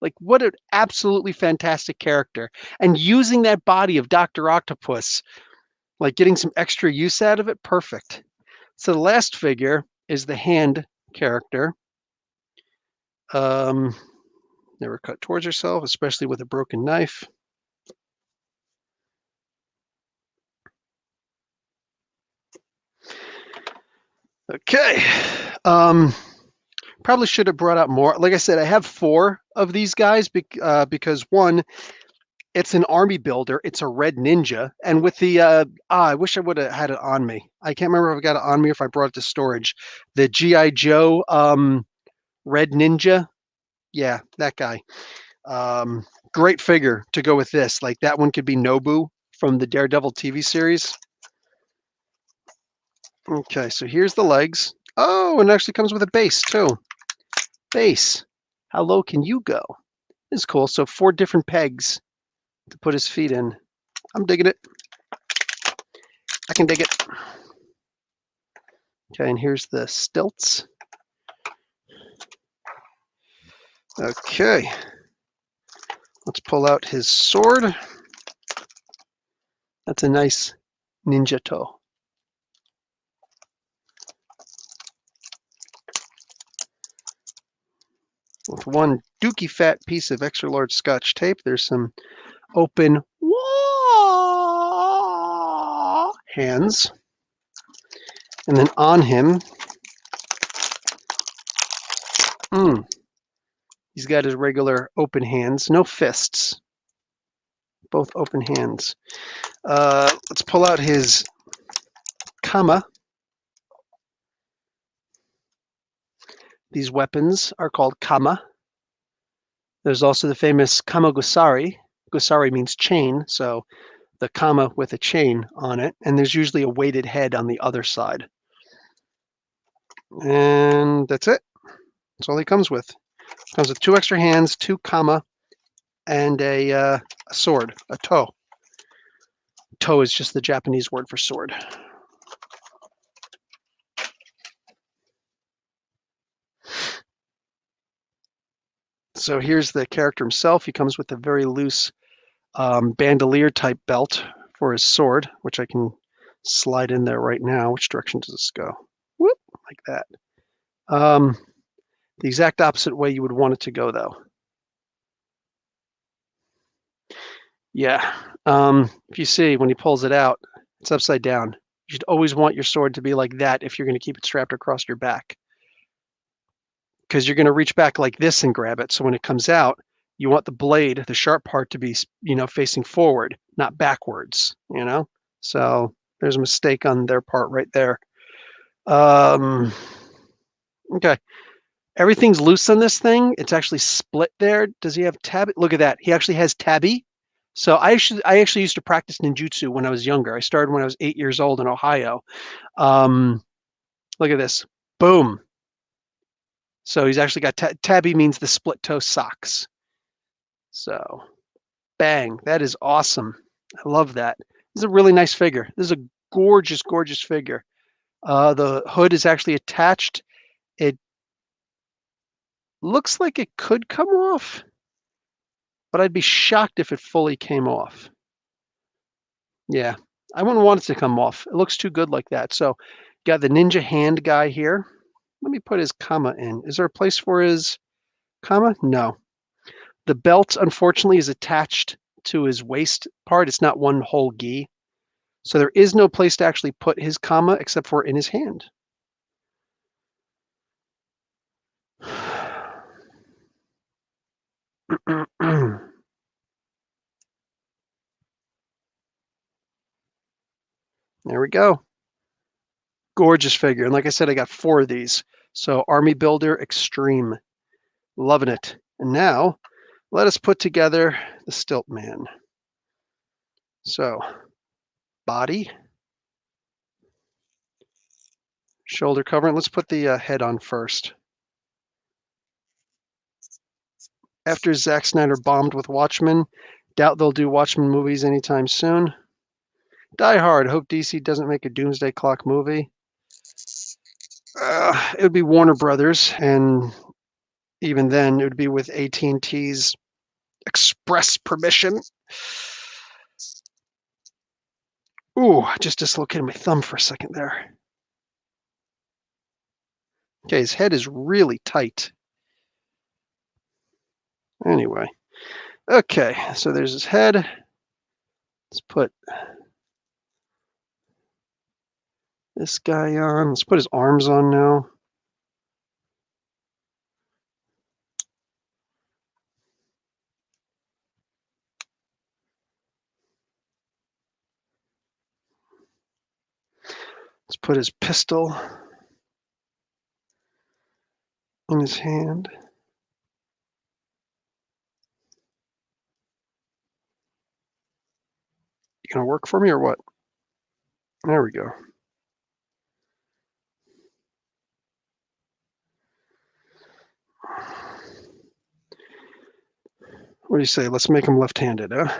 S1: Like, what an absolutely fantastic character. And using that body of Dr. Octopus, like getting some extra use out of it, perfect. So the last figure is the hand character. Never cut towards herself, especially with a broken knife. Okay. Probably should have brought out more. Like I said, I have 4 of these guys because one, it's an army builder. It's a red ninja, and with the I wish I would have had it on me. I can't remember if I got it on me or if I brought it to storage. The GI Joe red ninja, yeah, that guy. Um, Great figure to go with this. Like that one could be Nobu from the Daredevil TV series. Okay, so here's the legs. Oh, and it actually comes with a base too. Base. How low can you go? This is cool. So 4 different pegs to put his feet in. I'm digging it. I can dig it. Okay, and here's the stilts. Okay. Let's pull out his sword. That's a nice ninja toe. With one dookie fat piece of extra large scotch tape, there's some open hands. And then on him, he's got his regular open hands, no fists, both open hands. Let's pull out his kama. These weapons are called kama. There's also the famous kama gusari. Gusari means chain, so the kama with a chain on it, and there's usually a weighted head on the other side. And that's it. That's all he comes with. Comes with 2 extra hands, 2 kama, and a sword, a toe. Toe is just the Japanese word for sword. So here's the character himself. He comes with a very loose bandolier type belt for his sword, which I can slide in there right now. Which direction does this go? Whoop, like that. The exact opposite way you would want it to go, though. Yeah. If you see, when he pulls it out, it's upside down. You should always want your sword to be like that if you're going to keep it strapped across your back. Because you're going to reach back like this and grab it. So when it comes out, you want the blade, the sharp part, to be, facing forward, not backwards, So there's a mistake on their part right there. Okay. Everything's loose on this thing. It's actually split there. Does he have tabby? Look at that. He actually has tabby. So I actually used to practice ninjutsu when I was younger. I started when I was 8 years old in Ohio. Look at this. Boom. So he's actually got tabby means the split toe socks. So bang. That is awesome. I love that. This is a really nice figure. This is a gorgeous, gorgeous figure. The hood is actually attached. It looks like it could come off, but I'd be shocked if it fully came off. Yeah, I wouldn't want it to come off. It looks too good like that. So got the ninja hand guy here. Let me put his kama in. Is there a place for his kama? No. The belt, unfortunately, is attached to his waist part. It's not one whole gi. So there is no place to actually put his kama except for in his hand. There we go. Gorgeous figure. And like I said, I got 4 of these. So Army Builder Extreme. Loving it. And now let us put together the Stilt-Man. So body, shoulder cover. And let's put the head on first. After Zack Snyder bombed with Watchmen, doubt they'll do Watchmen movies anytime soon. Die Hard. Hope DC doesn't make a Doomsday Clock movie. It would be Warner Brothers, and even then, it would be with AT&T's express permission. Ooh, I just dislocated my thumb for a second there. Okay, his head is really tight. Anyway, okay, so there's his head. Let's put this guy on. Let's put his arms on now. Let's put his pistol in his hand. You gonna work for me or what? There we go. What do you say? Let's make him left-handed, huh?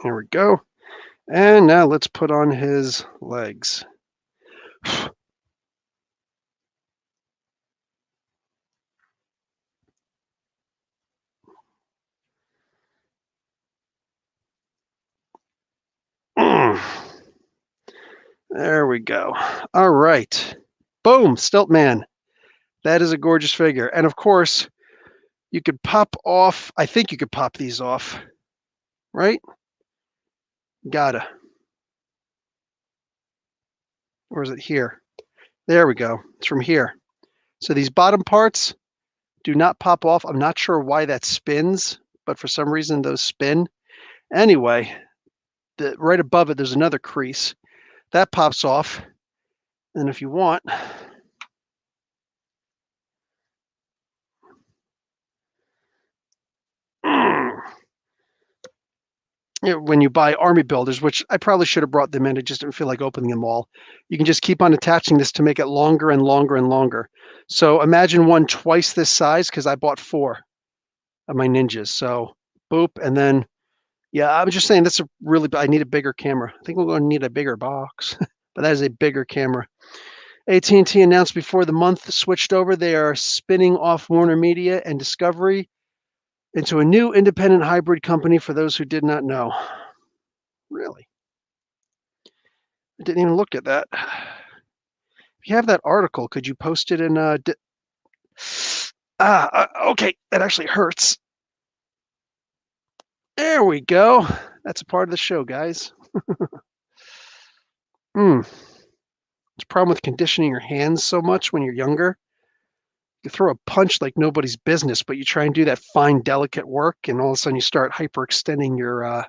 S1: Here we go. And now let's put on his legs. There we go. All right. Boom, Stilt-Man. That is a gorgeous figure. And of course, you could pop off, I think you could pop these off, right? Gotta. Or is it here? There we go. It's from here. So these bottom parts do not pop off. I'm not sure why that spins, but for some reason those spin. Anyway, right above it, there's another crease. That pops off. And if you want, when you buy army builders, which I probably should have brought them in, I just didn't feel like opening them all. You can just keep on attaching this to make it longer and longer and longer. So imagine one twice this size, because I bought 4 of my ninjas. So boop, and then yeah, I was just saying that's a really, I need a bigger camera. I think we're going to need a bigger box, but that is a bigger camera. AT&T announced before the month switched over, they are spinning off Warner Media and Discovery into a new independent hybrid company for those who did not know. Really? I didn't even look at that. If you have that article, could you post it in okay, that actually hurts. There we go. That's a part of the show, guys. It's a problem with conditioning your hands so much when you're younger. You throw a punch like nobody's business, but you try and do that fine, delicate work, and all of a sudden you start hyperextending your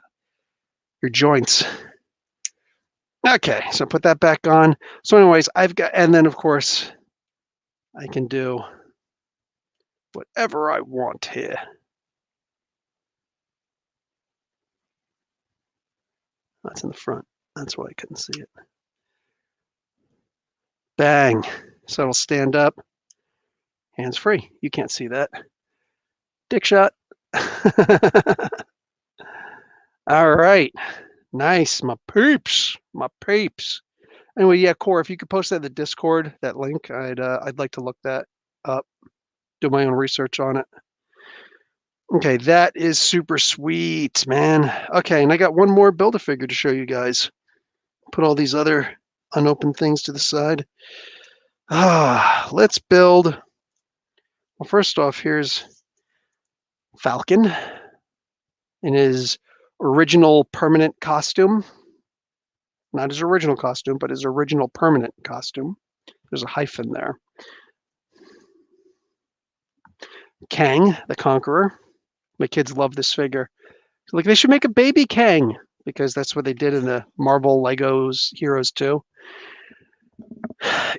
S1: joints. Okay, so put that back on. So anyways, I've got, and then of course, I can do whatever I want here. That's in the front. That's why I couldn't see it. Bang. So it'll stand up. Hands free. You can't see that. Dick shot. All right. Nice. My peeps. My peeps. Anyway, yeah, Core, if you could post that in the Discord, that link, I'd like to look that up, do my own research on it. Okay, that is super sweet, man. Okay, and I got one more Build-A-Figure to show you guys. Put all these other unopened things to the side. Let's build. Well, first off, here's Falcon in his original permanent costume. Not his original costume, but his original permanent costume. There's a hyphen there. Kang, the Conqueror. My kids love this figure. Like, they should make a baby Kang, because that's what they did in the Marvel Legos Heroes 2.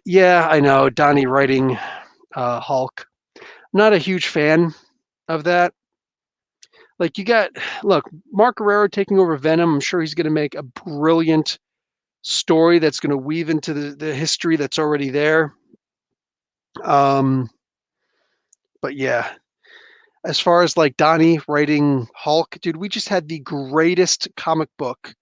S1: Yeah, I know. Donnie writing Hulk. Not a huge fan of that. Like, look, Mark Guerrero taking over Venom. I'm sure he's going to make a brilliant story that's going to weave into the history that's already there. But yeah, as far as like Donnie writing Hulk, dude, we just had the greatest comic book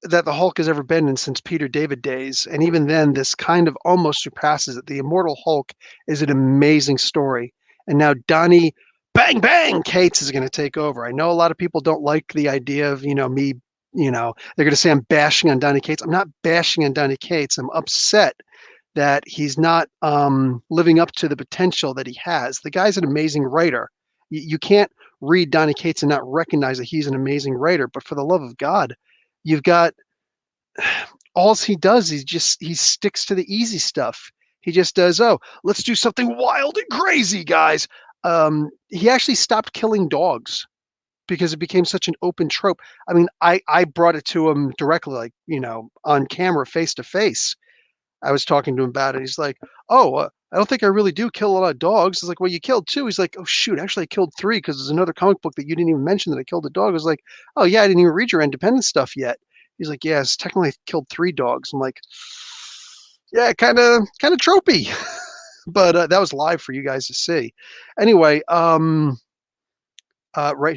S1: that the Hulk has ever been in since Peter David days. And even then, this kind of almost surpasses it. The Immortal Hulk is an amazing story. And now Donnie, bang, bang, Cates is going to take over. I know a lot of people don't like the idea of, me, they're going to say I'm bashing on Donnie Cates. I'm not bashing on Donnie Cates. I'm upset that he's not living up to the potential that he has. The guy's an amazing writer. You can't read Donnie Cates and not recognize that he's an amazing writer. But for the love of God, you've got all he does is he sticks to the easy stuff. He just does, let's do something wild and crazy, guys. He actually stopped killing dogs. because it became such an open trope. I mean, I brought it to him directly, like, on camera, face to face. I was talking to him about it. He's like, "Oh, I don't think I really do kill a lot of dogs." It's like, "Well, you killed two." He's like, "Oh shoot, actually I killed three because there's another comic book that you didn't even mention that I killed a dog." I was like, "Oh yeah, I didn't even read your independent stuff yet." He's like, "Yes, technically I killed three dogs." I'm like, "Yeah, kind of tropey," but that was live for you guys to see. Anyway, right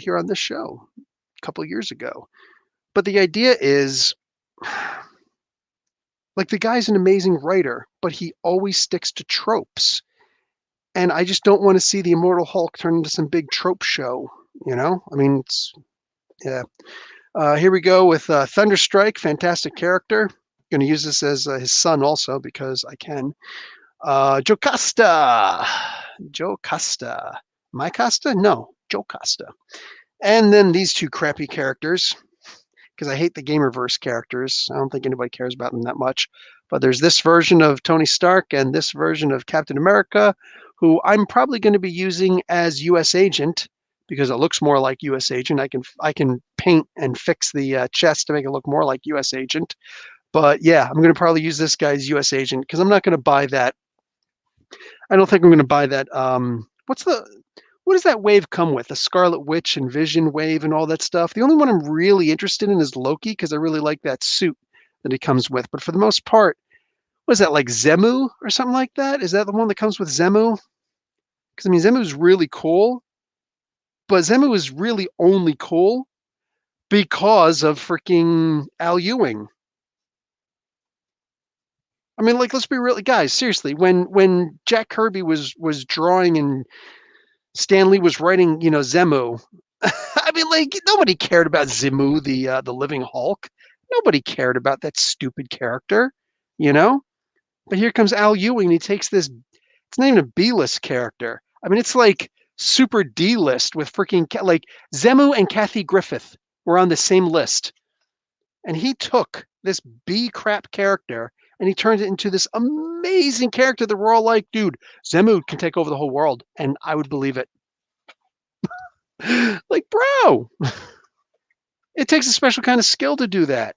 S1: here on this show a couple of years ago. But the idea is, like, the guy's an amazing writer, but he always sticks to tropes. And I just don't want to see the Immortal Hulk turn into some big trope show, you know? I mean, yeah. Here we go with Thunderstrike, fantastic character. Going to use this as his son also because I can. Jocasta. Jocasta. My Costa? No, Jocasta. And then these two crappy characters, because I hate the Gamerverse characters. I don't think anybody cares about them that much. But there's this version of Tony Stark and this version of Captain America, who I'm probably going to be using as U.S. Agent because it looks more like U.S. Agent. I can paint and fix the chest to make it look more like U.S. Agent. But yeah, I'm going to probably use this guy as U.S. Agent because I'm not going to buy that. I don't think I'm going to buy that. What does that wave come with? The Scarlet Witch and Vision wave and all that stuff. The only one I'm really interested in is Loki because I really like that suit that he comes with. But for the most part, what is that, like Zemu or something like that? Is that the one that comes with Zemu? Because I mean, Zemu's really cool, but Zemu is really only cool because of freaking Al Ewing. I mean, like, let's be real, guys. Seriously, when Jack Kirby was drawing and Stan Lee was writing, Zemu. I mean, like, nobody cared about Zemu, the living Hulk. Nobody cared about that stupid character, you know. But here comes Al Ewing, and he takes this. It's not even a B-list character. I mean, it's like super D-list with freaking like Zemu and Kathy Griffith were on the same list, and he took this B crap character and he turned it into this amazing character that we're all like, dude, Zemu can take over the whole world, and I would believe it. Like, bro, it takes a special kind of skill to do that.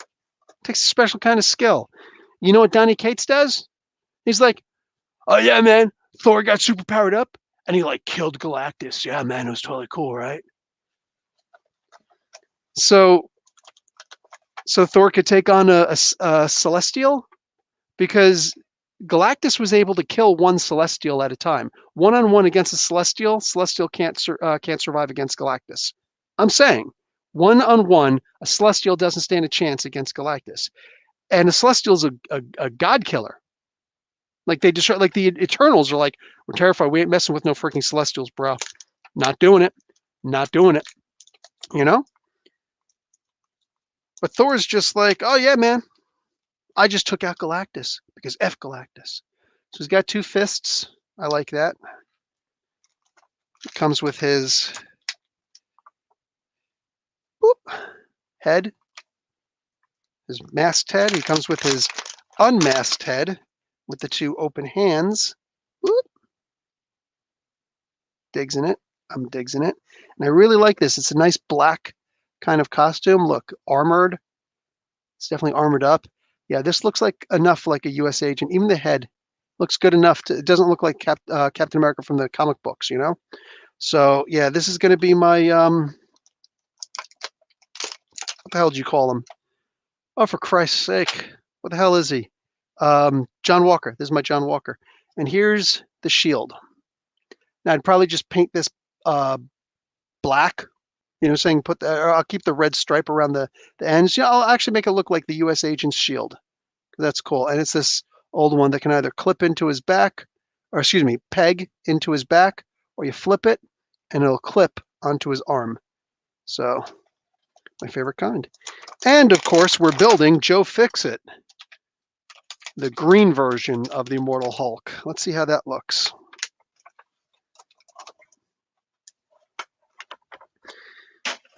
S1: It takes a special kind of skill. You know what Donny Cates does? He's like, "Oh yeah, man, Thor got super powered up and he like killed Galactus. Yeah, man, it was totally cool, right?" So, so Thor could take on a Celestial because Galactus was able to kill one Celestial at a time, one-on-one against a Celestial. Celestial can't survive against Galactus. I'm saying, one-on-one, a Celestial doesn't stand a chance against Galactus, and a Celestial is a god killer. Like, they destroy, like the Eternals are like, "We're terrified. We ain't messing with no freaking Celestials, bro. Not doing it. Not doing it." You know. But Thor's just like, "Oh yeah, man. I just took out Galactus because F Galactus." So he's got two fists. I like that. It comes with his head, his masked head. He comes with his unmasked head with the two open hands. Whoop. Digs in it. I'm digs in it. And I really like this. It's a nice black kind of costume. Look, armored. It's definitely armored up. Yeah, this looks like enough like a U.S. agent. Even the head looks good enough. It doesn't look like Captain America from the comic books, you know? So, yeah, this is going to be my, what the hell did you call him? Oh, for Christ's sake. What the hell is he? John Walker. This is my John Walker. And here's the shield. Now, I'd probably just paint this black, saying I'll keep the red stripe around the ends. Yeah, I'll actually make it look like the U.S. agent's shield. That's cool. And it's this old one that can either clip into his back, or excuse me, peg into his back, or you flip it and it'll clip onto his arm. So, my favorite kind. And of course, we're building Joe Fixit, the green version of the Immortal Hulk. Let's see how that looks.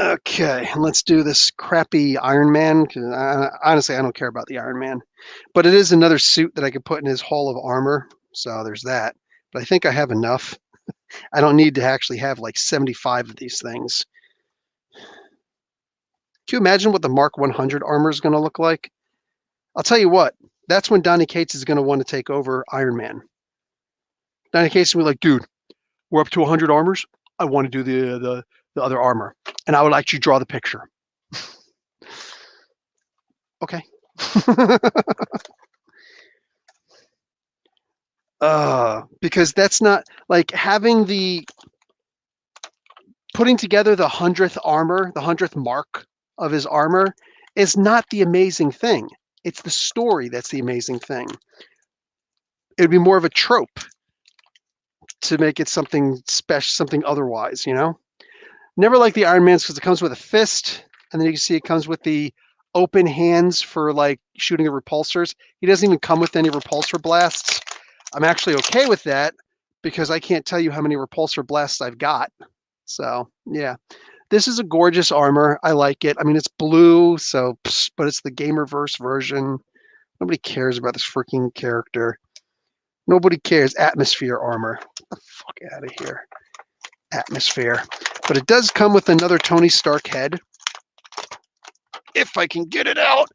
S1: Okay, let's do this crappy Iron Man, because honestly, I don't care about the Iron Man. But it is another suit that I could put in his Hall of Armor, so there's that. But I think I have enough. I don't need to actually have like 75 of these things. Can you imagine what the Mark 100 armor is going to look like? I'll tell you what, that's when Donny Cates is going to want to take over Iron Man. Donny Cates will be like, dude, we're up to 100 armors. I want to do the other armor, and I would like you to draw the picture. Okay. Because that's not like having putting together the 100th armor, the 100th mark of his armor is not the amazing thing. It's the story that's the amazing thing. It would be more of a trope to make it something special, something otherwise, you know? Never like the Iron Man's because it comes with a fist, and then you can see it comes with the open hands for like shooting the repulsors. He doesn't even come with any repulsor blasts. I'm actually okay with that because I can't tell you how many repulsor blasts I've got. So yeah, this is a gorgeous armor. I like it. I mean, it's blue, so but it's the Gamerverse version. Nobody cares about this freaking character. Nobody cares. Atmosphere armor. Get the fuck out of here. Atmosphere. But it does come with another Tony Stark head. If I can get it out.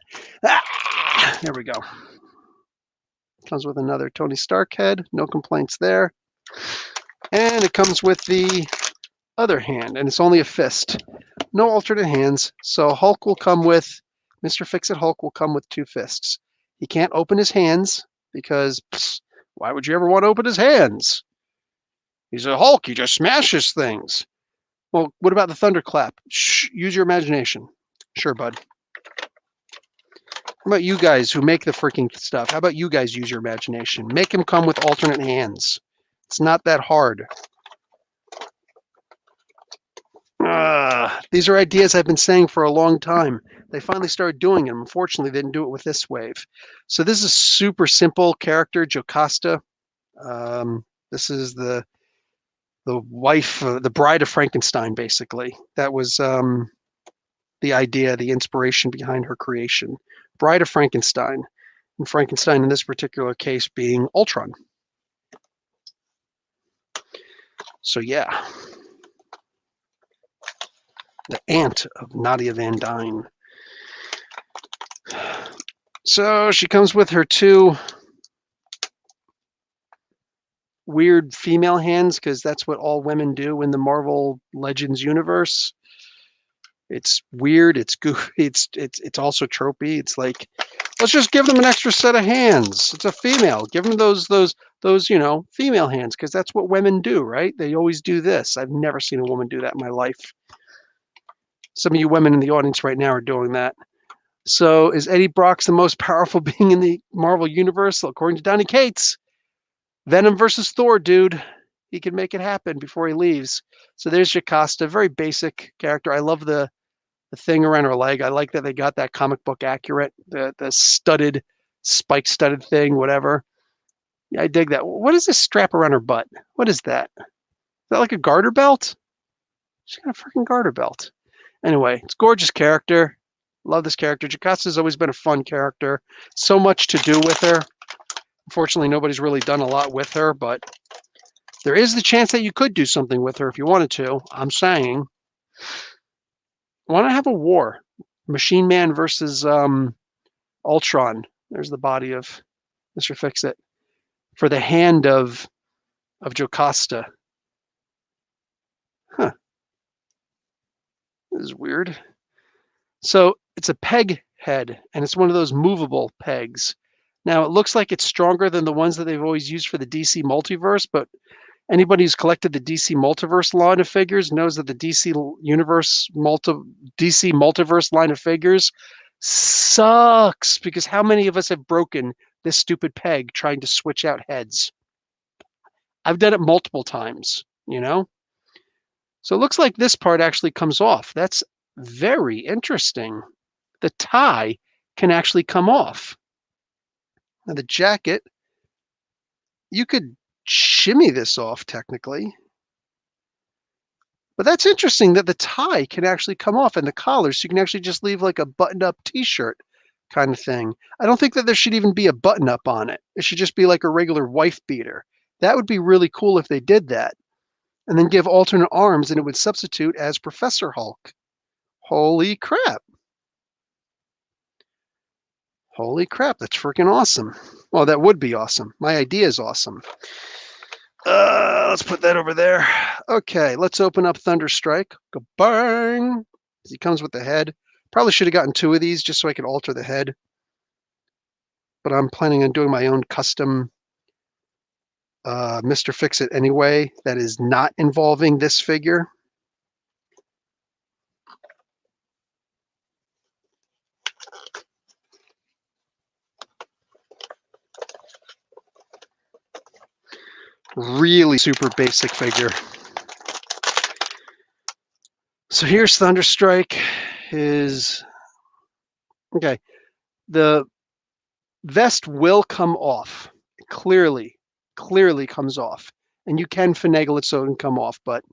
S1: Ah, there we go. Comes with another Tony Stark head. No complaints there. And it comes with the other hand, and it's only a fist. No alternate hands. So Hulk will come with, Mr. Fix-It Hulk will come with 2 fists. He can't open his hands because why would you ever want to open his hands? He's a Hulk. He just smashes things. Well, what about the thunderclap? Shh, use your imagination. Sure, bud. How about you guys who make the freaking stuff? How about you guys use your imagination? Make him come with alternate hands. It's not that hard. These are ideas I've been saying for a long time. They finally started doing them. Unfortunately, they didn't do it with this wave. So this is a super simple character, Jocasta. This is the wife, the bride of Frankenstein, basically. That was the idea, the inspiration behind her creation. Bride of Frankenstein. And Frankenstein, in this particular case, being Ultron. So yeah. The aunt of Nadia Van Dyne. So she comes with her 2 weird female hands because that's what all women do in the Marvel Legends universe. It's weird. It's goofy. It's also tropey. It's like, let's just give them an extra set of hands. It's a female. Give them those female hands because that's what women do, right? They always do this. I've never seen a woman do that in my life. Some of you women in the audience right now are doing that. So is Eddie Brock the most powerful being in the Marvel universe? According to Donny Cates, Venom versus Thor, dude. He can make it happen before he leaves. So there's Jocasta, very basic character. I love the thing around her leg. I like that they got that comic book accurate, the studded, spike studded thing, whatever. Yeah, I dig that. What is this strap around her butt? What is that? Is that like a garter belt? She's got a freaking garter belt. Anyway, it's gorgeous character. Love this character. Jocasta's always been a fun character. So much to do with her. Unfortunately, nobody's really done a lot with her, but there is the chance that you could do something with her if you wanted to. I'm saying, why not have a war? Machine Man versus Ultron. There's the body of Mr. Fix-It. For the hand of Jocasta. Huh. This is weird. So it's a peg head, and it's one of those movable pegs. Now, it looks like it's stronger than the ones that they've always used for the DC Multiverse, but anybody who's collected the DC Multiverse line of figures knows that the DC Multiverse line of figures sucks because how many of us have broken this stupid peg trying to switch out heads? I've done it multiple times, you know? So it looks like this part actually comes off. That's very interesting. The tie can actually come off. Now the jacket, you could shimmy this off technically. But that's interesting that the tie can actually come off and the collar, so you can actually just leave like a buttoned up t-shirt kind of thing. I don't think that there should even be a button up on it. It should just be like a regular wife beater. That would be really cool if they did that. and then give alternate arms, and it would substitute as Professor Hulk. Holy crap. Holy crap, that's freaking awesome. Well, that would be awesome. My idea is awesome. Let's put that over there. Okay, let's open up Thunderstrike. Go bang! He comes with the head. Probably should have gotten 2 of these just so I could alter the head. But I'm planning on doing my own custom Mr. Fix-It anyway that is not involving this figure. Really super basic figure. So here's Thunderstrike. Okay, the vest will come off. Clearly comes off. And you can finagle it so it can come off, but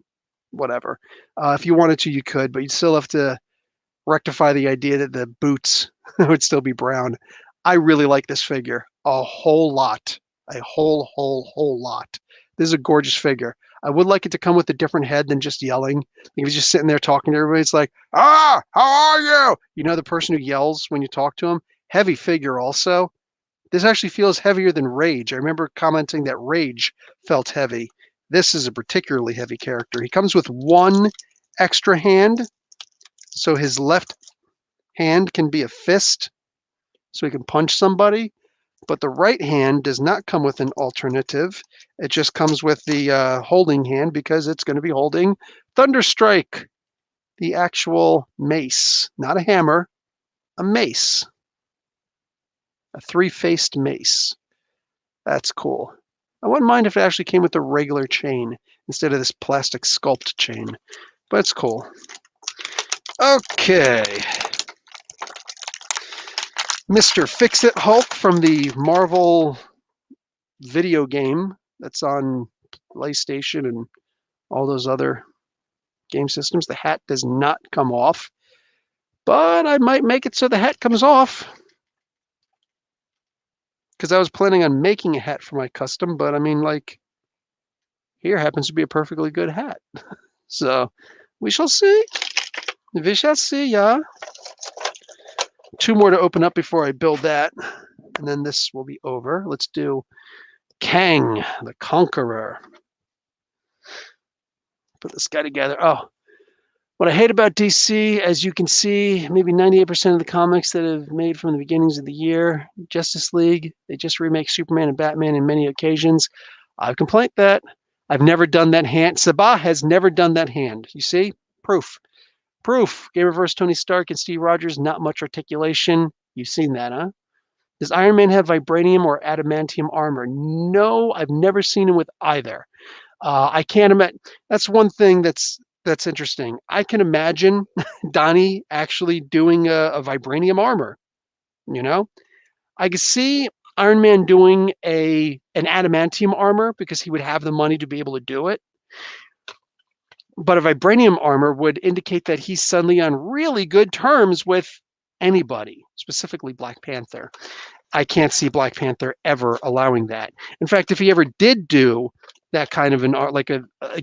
S1: whatever. If you wanted to, you could, but you'd still have to rectify the idea that the boots would still be brown. I really like this figure a whole lot. A whole lot. This is a gorgeous figure. I would like it to come with a different head than just yelling. He was just sitting there talking to everybody. It's like, how are you? You know, the person who yells when you talk to him? Heavy figure also. This actually feels heavier than Rage. I remember commenting that Rage felt heavy. This is a particularly heavy character. He comes with 1 extra hand, so his left hand can be a fist, so he can punch somebody. But the right hand does not come with an alternative. It just comes with the holding hand because it's going to be holding Thunderstrike, the actual mace, not a hammer, a mace, a 3-faced mace. That's cool. I wouldn't mind if it actually came with a regular chain instead of this plastic sculpt chain, but it's cool. Okay. Mr. Fix-It Hulk from the Marvel video game that's on PlayStation and all those other game systems. The hat does not come off, but I might make it so the hat comes off because I was planning on making a hat for my custom, but I mean, like, here happens to be a perfectly good hat. So we shall see. We shall see, yeah. 2 more to open up before I build that, and then this will be over. Let's do Kang the Conqueror. Put this guy together. Oh, what I hate about DC, as you can see, maybe 98% of the comics that have made from the beginnings of the year, Justice League, they just remake Superman and Batman in many occasions. I've complained that. I've never done that hand. Sabah has never done that hand. You see? Proof. Proof. Game Reverse Tony Stark and Steve Rogers, not much articulation. You've seen that, huh? Does Iron Man have vibranium or adamantium armor? No, I've never seen him with either. I can't imagine. That's one thing that's interesting. I can imagine Donnie actually doing a vibranium armor. You know, I could see Iron Man doing an adamantium armor because he would have the money to be able to do it. But a vibranium armor would indicate that he's suddenly on really good terms with anybody, specifically Black Panther. I can't see Black Panther ever allowing that. In fact, if he ever did do that kind of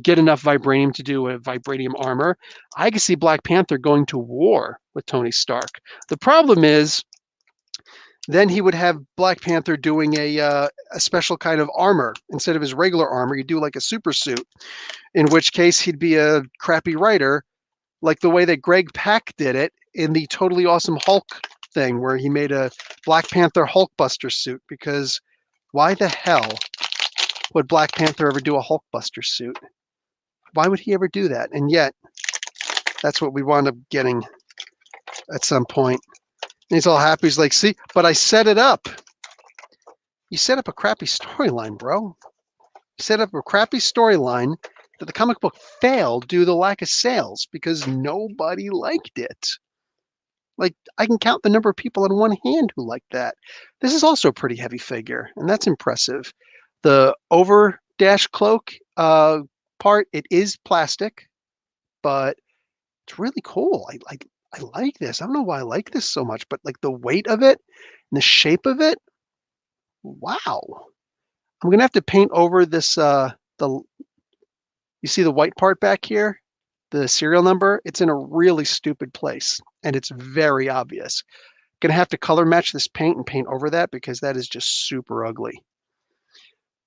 S1: get enough vibranium to do a vibranium armor, I could see Black Panther going to war with Tony Stark. The problem is, then he would have Black Panther doing a special kind of armor instead of his regular armor. You do like a super suit, in which case he'd be a crappy writer, like the way that Greg Pak did it in the Totally Awesome Hulk thing, where he made a Black Panther Hulkbuster suit. Because why the hell would Black Panther ever do a Hulkbuster suit? Why would he ever do that? And yet, that's what we wound up getting at some point. And he's all happy. He's like, see, but I set it up. You set up a crappy storyline, bro. You set up a crappy storyline that the comic book failed due to the lack of sales because nobody liked it. Like, I can count the number of people on one hand who like that. This is also a pretty heavy figure, and that's impressive. The over dash cloak part, it is plastic, but it's really cool. I like this. I don't know why I like this so much, but like the weight of it and the shape of it, wow. I'm gonna have to paint over this the You see the white part back here? The serial number? It's in a really stupid place, and it's very obvious. Gonna have to color match this paint and paint over that because that is just super ugly.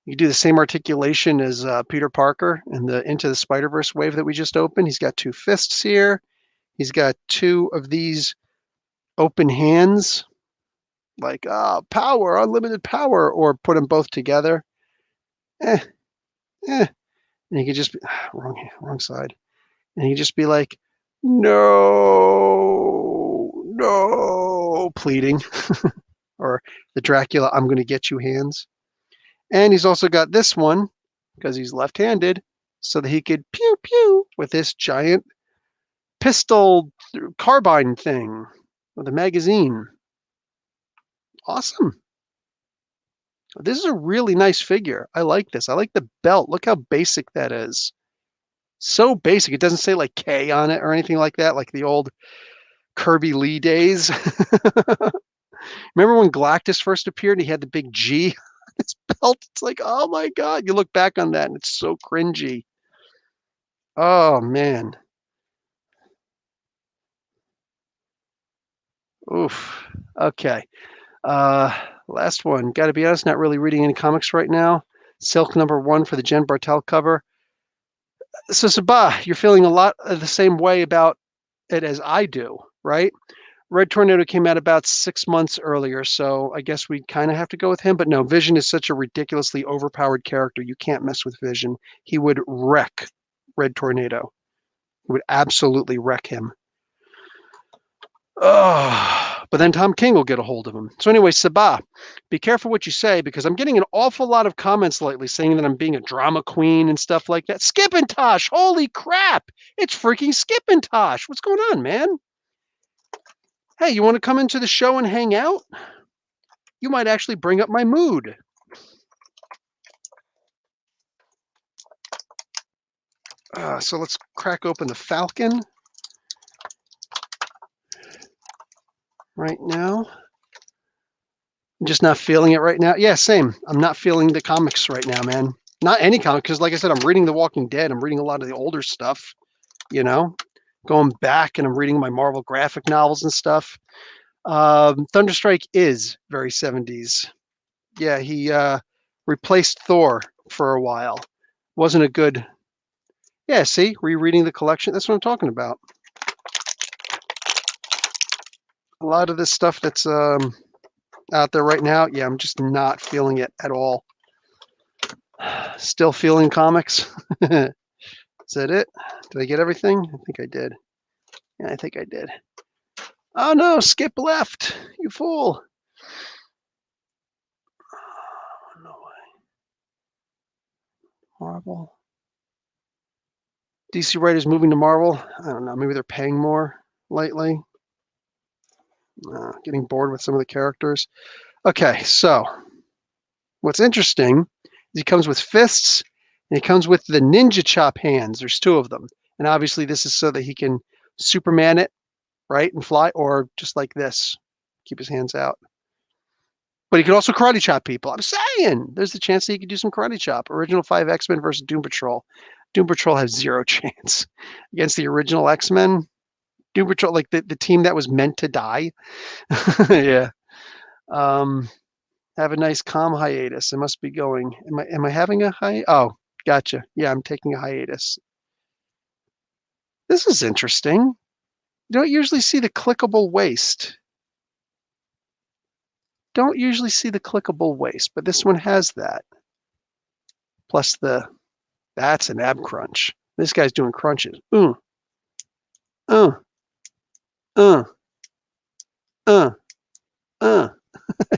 S1: You do the same articulation as Peter Parker in the Into the Spider-Verse wave that we just opened. He's got two fists here. He's got two of these open hands, like power, unlimited power, or put them both together. Eh, eh. And he could just be wrong side. And he could just be like, no, no, pleading, or the Dracula, I'm going to get you hands. And he's also got this one because he's left-handed, so that he could pew pew with this giant pistol carbine thing with a magazine. Awesome. This is a really nice figure. I like this. I like the belt. Look how basic that is. So basic. It doesn't say like K on it or anything like that, like the old Kirby Lee days. Remember when Galactus first appeared and he had the big G on his belt? It's like, oh my God. You look back on that and it's so cringy. Oh man. Oof. Okay. Last one. Got to be honest, not really reading any comics right now. Silk #1 for the Jen Bartel cover. So Sabah, you're feeling a lot of the same way about it as I do, right? Red Tornado came out about 6 months earlier, so I guess we kind of have to go with him. But no, Vision is such a ridiculously overpowered character. You can't mess with Vision. He would wreck Red Tornado. He would absolutely wreck him. Oh, but then Tom King will get a hold of him. So anyway, Sabah, be careful what you say because I'm getting an awful lot of comments lately saying that I'm being a drama queen and stuff like that. Skipintosh, holy crap! It's freaking Skipintosh. What's going on, man? Hey, you want to come into the show and hang out? You might actually bring up my mood. So let's crack open the Falcon right now. I'm just not feeling it right now. Yeah, same. I'm not feeling the comics right now, man. Not any comic, because like I said, I'm reading The Walking Dead. I'm reading a lot of the older stuff, you know, going back and I'm reading my Marvel graphic novels and stuff. Thunderstrike is very 70s. Yeah, he replaced Thor for a while. Wasn't a good. Yeah, see, rereading the collection. That's what I'm talking about. A lot of this stuff that's out there right now, yeah, I'm just not feeling it at all. Still feeling comics. Is that it? Did I get everything? I think I did. Yeah, I think I did. Oh no, Skip left. You fool. No way. Marvel. DC writers moving to Marvel. I don't know. Maybe they're paying more lately. Getting bored with some of the characters. Okay, so what's interesting is he comes with fists and he comes with the ninja chop hands. There's two of them. And obviously this is so that he can Superman it, right, and fly, or just like this, keep his hands out. But he could also karate chop people. I'm saying there's the chance that he could do some karate chop. Original 5 X-Men versus Doom Patrol. Doom Patrol has zero chance against the original X-Men. Doom Patrol, like the team that was meant to die. Yeah. Have a nice calm hiatus. I must be going. Am I having a hi? Oh, gotcha. Yeah, I'm taking a hiatus. This is interesting. You don't usually see the clickable waist. Don't usually see the clickable waist, but this one has that. Plus that's an ab crunch. This guy's doing crunches. Uh, uh, uh, uh.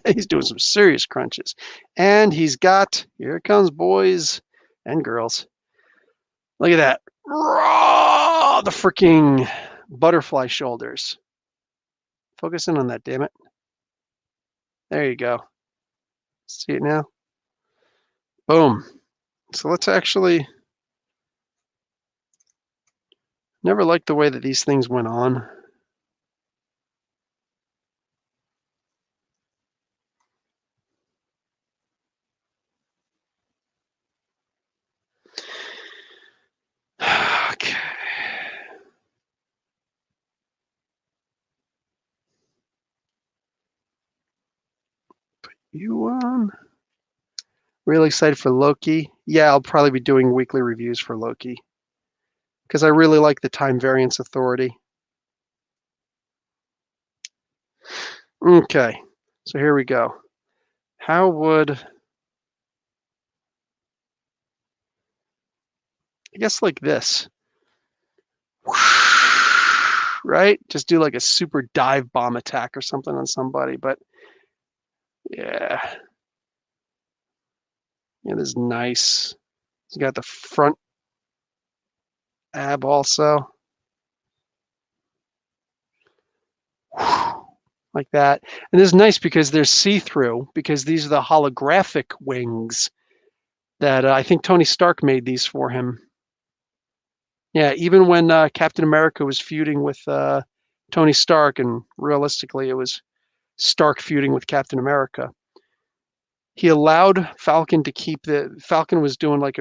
S1: He's doing some serious crunches. And he's got, here it comes, boys and girls. Look at that. Raw, the freaking butterfly shoulders. Focus in on that, damn it. There you go. See it now? Boom. So let's actually, never liked the way that these things went on. You really excited for Loki? Yeah, I'll probably be doing weekly reviews for Loki because I really like the Time Variance Authority. Okay, so here we go. How would, I guess like this, right? Just do like a super dive bomb attack or something on somebody, but yeah, it is nice. He's got the front ab also. Like that. And this is nice because they're see-through because these are the holographic wings that I think Tony Stark made these for him. Yeah, even when Captain America was feuding with Tony Stark, and realistically it was Stark feuding with Captain America, he allowed Falcon to keep Falcon was doing like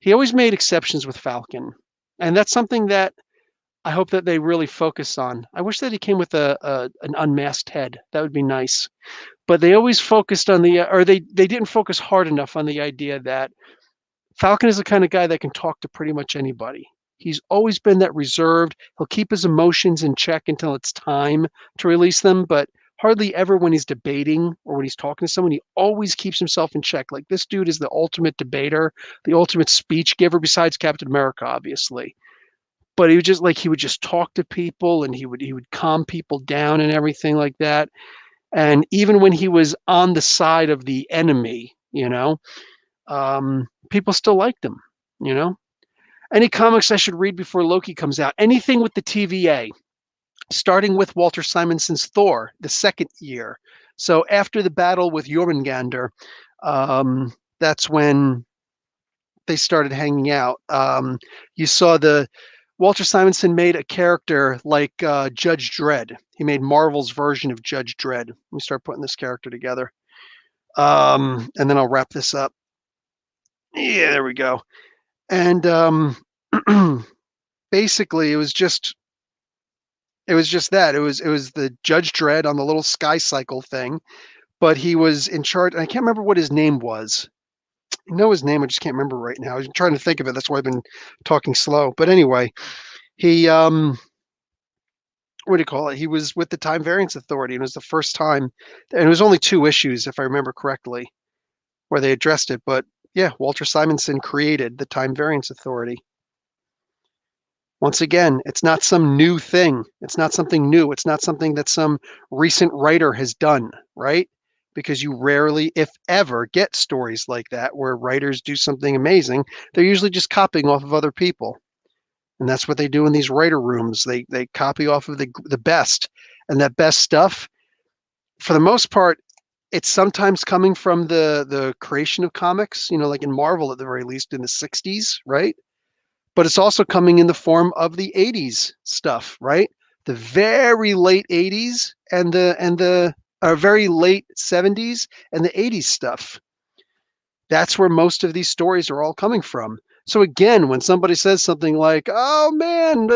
S1: he always made exceptions with Falcon. And that's something that I hope that they really focus on. I wish that he came with an unmasked head. That would be nice. But they always focused on or they didn't focus hard enough on the idea that Falcon is the kind of guy that can talk to pretty much anybody. He's always been that reserved. He'll keep his emotions in check until it's time to release them, but hardly ever when he's debating or when he's talking to someone, he always keeps himself in check. Like this dude is the ultimate debater, the ultimate speech giver, besides Captain America, obviously. But he would just talk to people and he would calm people down and everything like that. And even when he was on the side of the enemy, people still liked him, you know. Any comics I should read before Loki comes out? Anything with the TVA, starting with Walter Simonson's Thor, the second year. So after the battle with Jormungandr, that's when they started hanging out. You saw Walter Simonson made a character like Judge Dredd. He made Marvel's version of Judge Dredd. Let me start putting this character together. And then I'll wrap this up. Yeah, there we go. And basically, it was just that. It was the Judge Dredd on the little Sky Cycle thing, but he was in charge. And I can't remember what his name was. I know his name, I just can't remember right now. I'm trying to think of it. That's why I've been talking slow. But anyway, he what do you call it? He was with the Time Variance Authority, and it was the first time, and it was only 2 issues, if I remember correctly, where they addressed it. But yeah, Walter Simonson created the Time Variance Authority. Once again, it's not some new thing. It's not something new. It's not something that some recent writer has done, right? Because you rarely, if ever, get stories like that where writers do something amazing. They're usually just copying off of other people. And that's what they do in these writer rooms. They copy off of the best. And that best stuff, for the most part, it's sometimes coming from the creation of comics, like in Marvel at the very least in the 60s, right? But it's also coming in the form of the 80s stuff, right? The very late 80s and the very late 70s and the 80s stuff. That's where most of these stories are all coming from. So again, when somebody says something like, "Oh man,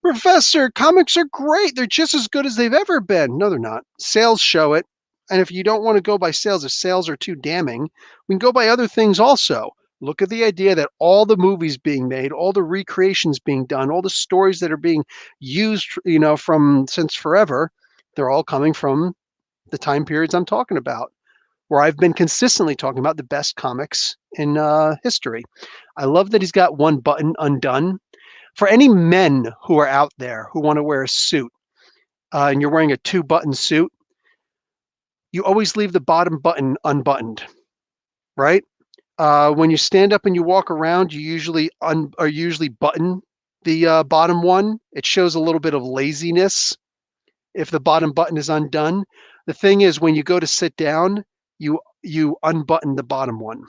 S1: Professor, comics are great. They're just as good as they've ever been." No, they're not. Sales show it. And if you don't want to go by sales, if sales are too damning, we can go by other things also. Look at the idea that all the movies being made, all the recreations being done, all the stories that are being used, from since forever, they're all coming from the time periods I'm talking about, where I've been consistently talking about the best comics in history. I love that he's got one button undone. For any men who are out there who want to wear a suit, and you're wearing a 2-button suit, you always leave the bottom button unbuttoned, right? When you stand up and you walk around, you usually button the bottom one. It shows a little bit of laziness if the bottom button is undone. The thing is, when you go to sit down, you unbutton the bottom one,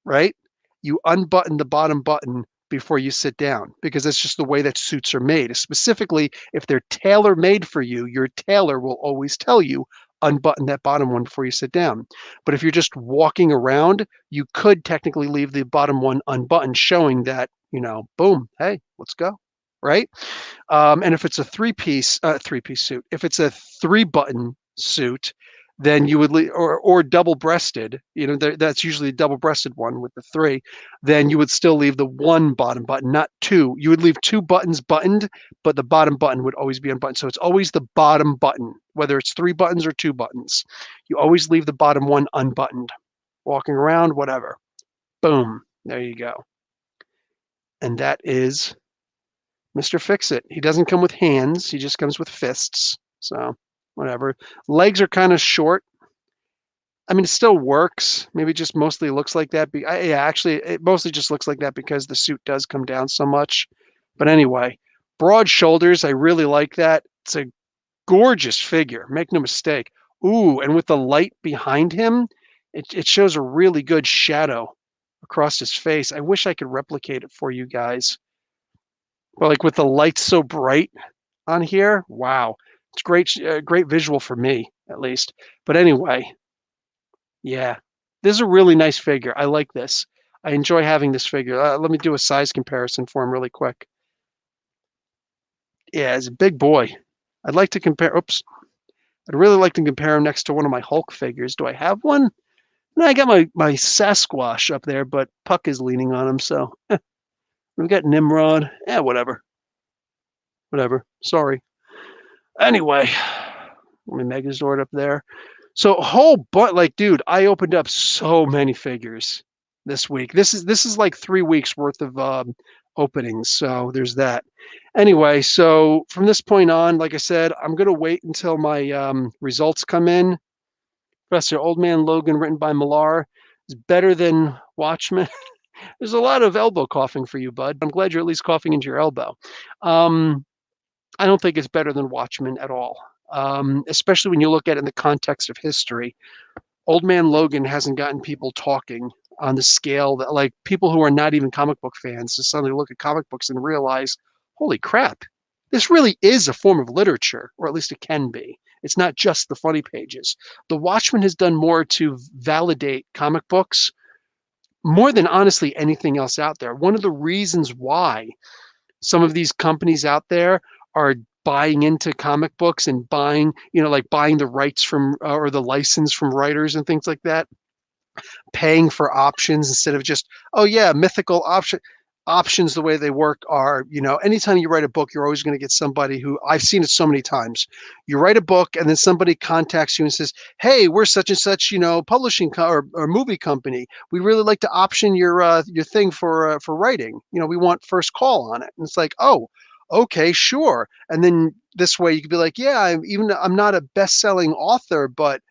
S1: right? You unbutton the bottom button before you sit down because that's just the way that suits are made. Specifically, if they're tailor made for you, your tailor will always tell you unbutton that bottom one before you sit down. But if you're just walking around, you could technically leave the bottom one unbuttoned, showing that, boom, hey, let's go, right? And if it's a three-piece suit, if it's a 3-button suit, then you would leave, or double-breasted, that's usually a double-breasted one with the three, then you would still leave the one bottom button, not two. You would leave two buttons buttoned, but the bottom button would always be unbuttoned. So it's always the bottom button, whether it's three buttons or two buttons. You always leave the bottom one unbuttoned. Walking around, whatever. Boom. There you go. And that is Mr. Fix-It. He doesn't come with hands. He just comes with fists. So whatever. Legs are kind of short. I mean, it still works. Maybe it just mostly looks like that. Yeah, actually, it mostly just looks like that because the suit does come down so much. But anyway, broad shoulders. I really like that. It's a gorgeous figure. Make no mistake. Ooh, and with the light behind him, it shows a really good shadow across his face. I wish I could replicate it for you guys. But like with the light so bright on here, wow. It's great, great visual for me, at least. But anyway, yeah, this is a really nice figure. I like this. I enjoy having this figure. Let me do a size comparison for him really quick. Yeah, it's a big boy. I'd like to compare. Oops. I'd really like to compare him next to one of my Hulk figures. Do I have one? No, I got my Sasquatch up there, but Puck is leaning on him. So we've got Nimrod. Yeah, whatever. Whatever. Sorry. Anyway, my Megazord up there. So whole but like, dude, I opened up so many figures this week. This is like 3 weeks worth of openings. So there's that. Anyway, so from this point on, like I said, I'm gonna wait until my results come in. Professor Old Man Logan, written by Millar, is better than Watchmen. There's a lot of elbow coughing for you, bud. I'm glad you're at least coughing into your elbow. Um, I don't think it's better than Watchmen at all, especially when you look at it in the context of history. Old Man Logan hasn't gotten people talking on the scale that, like, people who are not even comic book fans to suddenly look at comic books and realize, holy crap, this really is a form of literature, or at least it can be. It's not just the funny pages. The Watchmen has done more to validate comic books more than honestly anything else out there. One of the reasons why some of these companies out there are buying into comic books and buying, like buying the rights from or the license from writers and things like that, paying for options instead of just, oh yeah, mythical options. The way they work are, anytime you write a book, you're always going to get somebody who, I've seen it so many times. You write a book and then somebody contacts you and says, hey, we're such and such, publishing or movie company. We really like to option your thing for writing. We want first call on it. And it's like, oh, okay, sure. And then this way you could be like, yeah, I'm not a best-selling author, but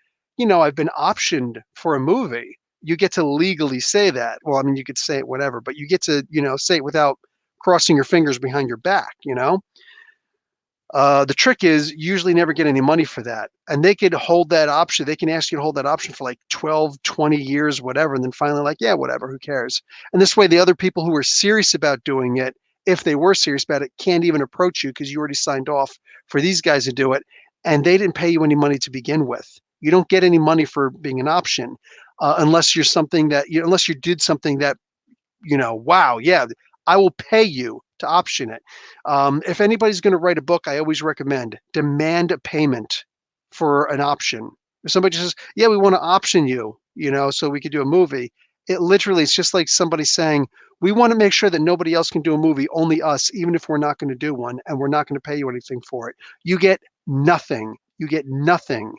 S1: I've been optioned for a movie. You get to legally say that. Well, I mean, you could say it whatever, but you get to, say it without crossing your fingers behind your back. The trick is you usually never get any money for that. And they could hold that option. They can ask you to hold that option for like 12, 20 years, whatever. And then finally like, yeah, whatever, who cares? And this way, the other people who are serious about doing it, if they were serious about it, can't even approach you because you already signed off for these guys to do it. And they didn't pay you any money to begin with. You don't get any money for being an option unless you're something that, unless you did something that, wow, yeah, I will pay you to option it. If anybody's going to write a book, I always recommend demand a payment for an option. If somebody says, yeah, we want to option you, so we could do a movie, it literally, it's just like somebody saying, we want to make sure that nobody else can do a movie, only us, even if we're not going to do one, and we're not going to pay you anything for it. You get nothing. You get nothing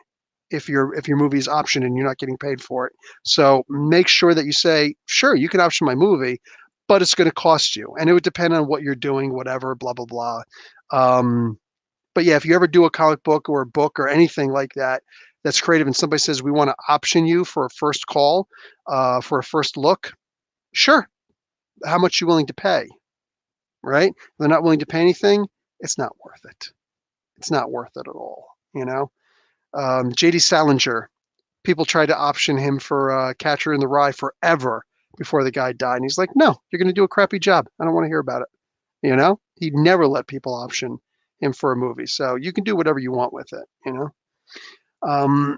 S1: if your movie is optioned and you're not getting paid for it. So make sure that you say, sure, you can option my movie, but it's going to cost you. And it would depend on what you're doing, whatever, blah, blah, blah. But yeah, if you ever do a comic book or a book or anything like that, that's creative, and somebody says, we want to option you for a first call, for a first look, sure. How much you willing to pay, right? If they're not willing to pay anything, it's not worth it. It's not worth it at all. J.D. Salinger, people tried to option him for Catcher in the Rye forever before the guy died. And he's like, no, you're going to do a crappy job. I don't want to hear about it. He'd never let people option him for a movie. So you can do whatever you want with it. Um,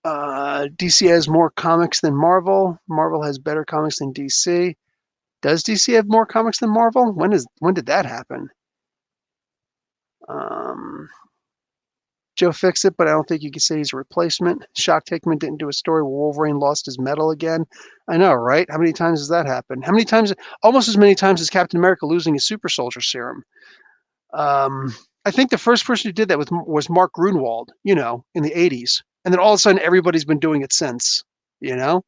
S1: DC has more comics than Marvel. Marvel has better comics than DC. Does DC have more comics than Marvel? When did that happen? Um, Joe Fixit, but I don't think you can say he's a replacement. Shock Hickman didn't do a story where Wolverine lost his medal again. I know, right? How many times has that happened? How many times? Almost as many times as Captain America losing his super soldier serum. I think the first person who did that was Mark Grunwald, in the 80s. And then all of a sudden, everybody's been doing it since, you know?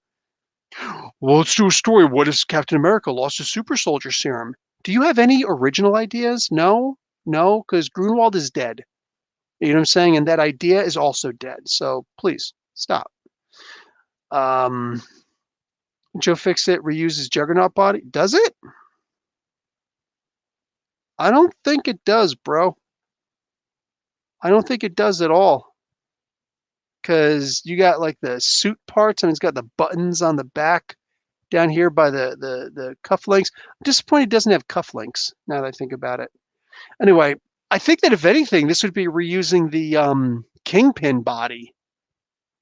S1: Well, let's do a story. What if Captain America lost his super soldier serum? Do you have any original ideas? No, no, because Grunwald is dead. You know what I'm saying? And that idea is also dead. So please stop. Um, Joe Fixit reuses Juggernaut body. Does it? I don't think it does, bro. I don't think it does at all. Because you got like the suit parts and it's got the buttons on the back down here by the cufflinks. I'm disappointed it doesn't have cufflinks now that I think about it. Anyway, I think that if anything, this would be reusing the Kingpin body.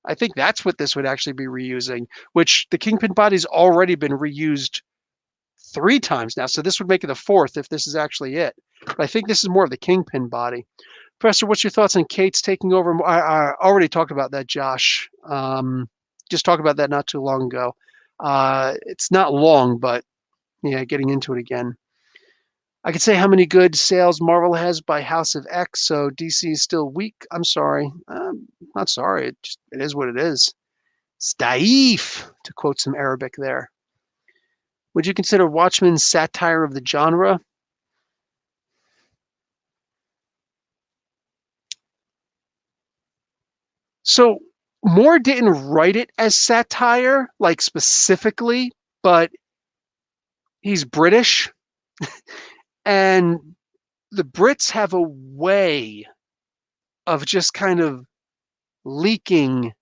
S1: I think that's what this would actually be reusing, which the Kingpin body's already been reused 3 times now. So this would make it the 4th if this is actually it. But I think this is more of the Kingpin body. Professor, what's your thoughts on Kate's taking over? I already talked about that, Josh. Just talked about that not too long ago. It's not long, but yeah, getting into it again. I could say how many good sales Marvel has by House of X, so DC is still weak. I'm sorry. Not sorry. It is what it is. Staif, to quote some Arabic there. Would you consider Watchmen satire of the genre? So Moore didn't write it as satire, like specifically, but he's British, and the Brits have a way of just kind of leaking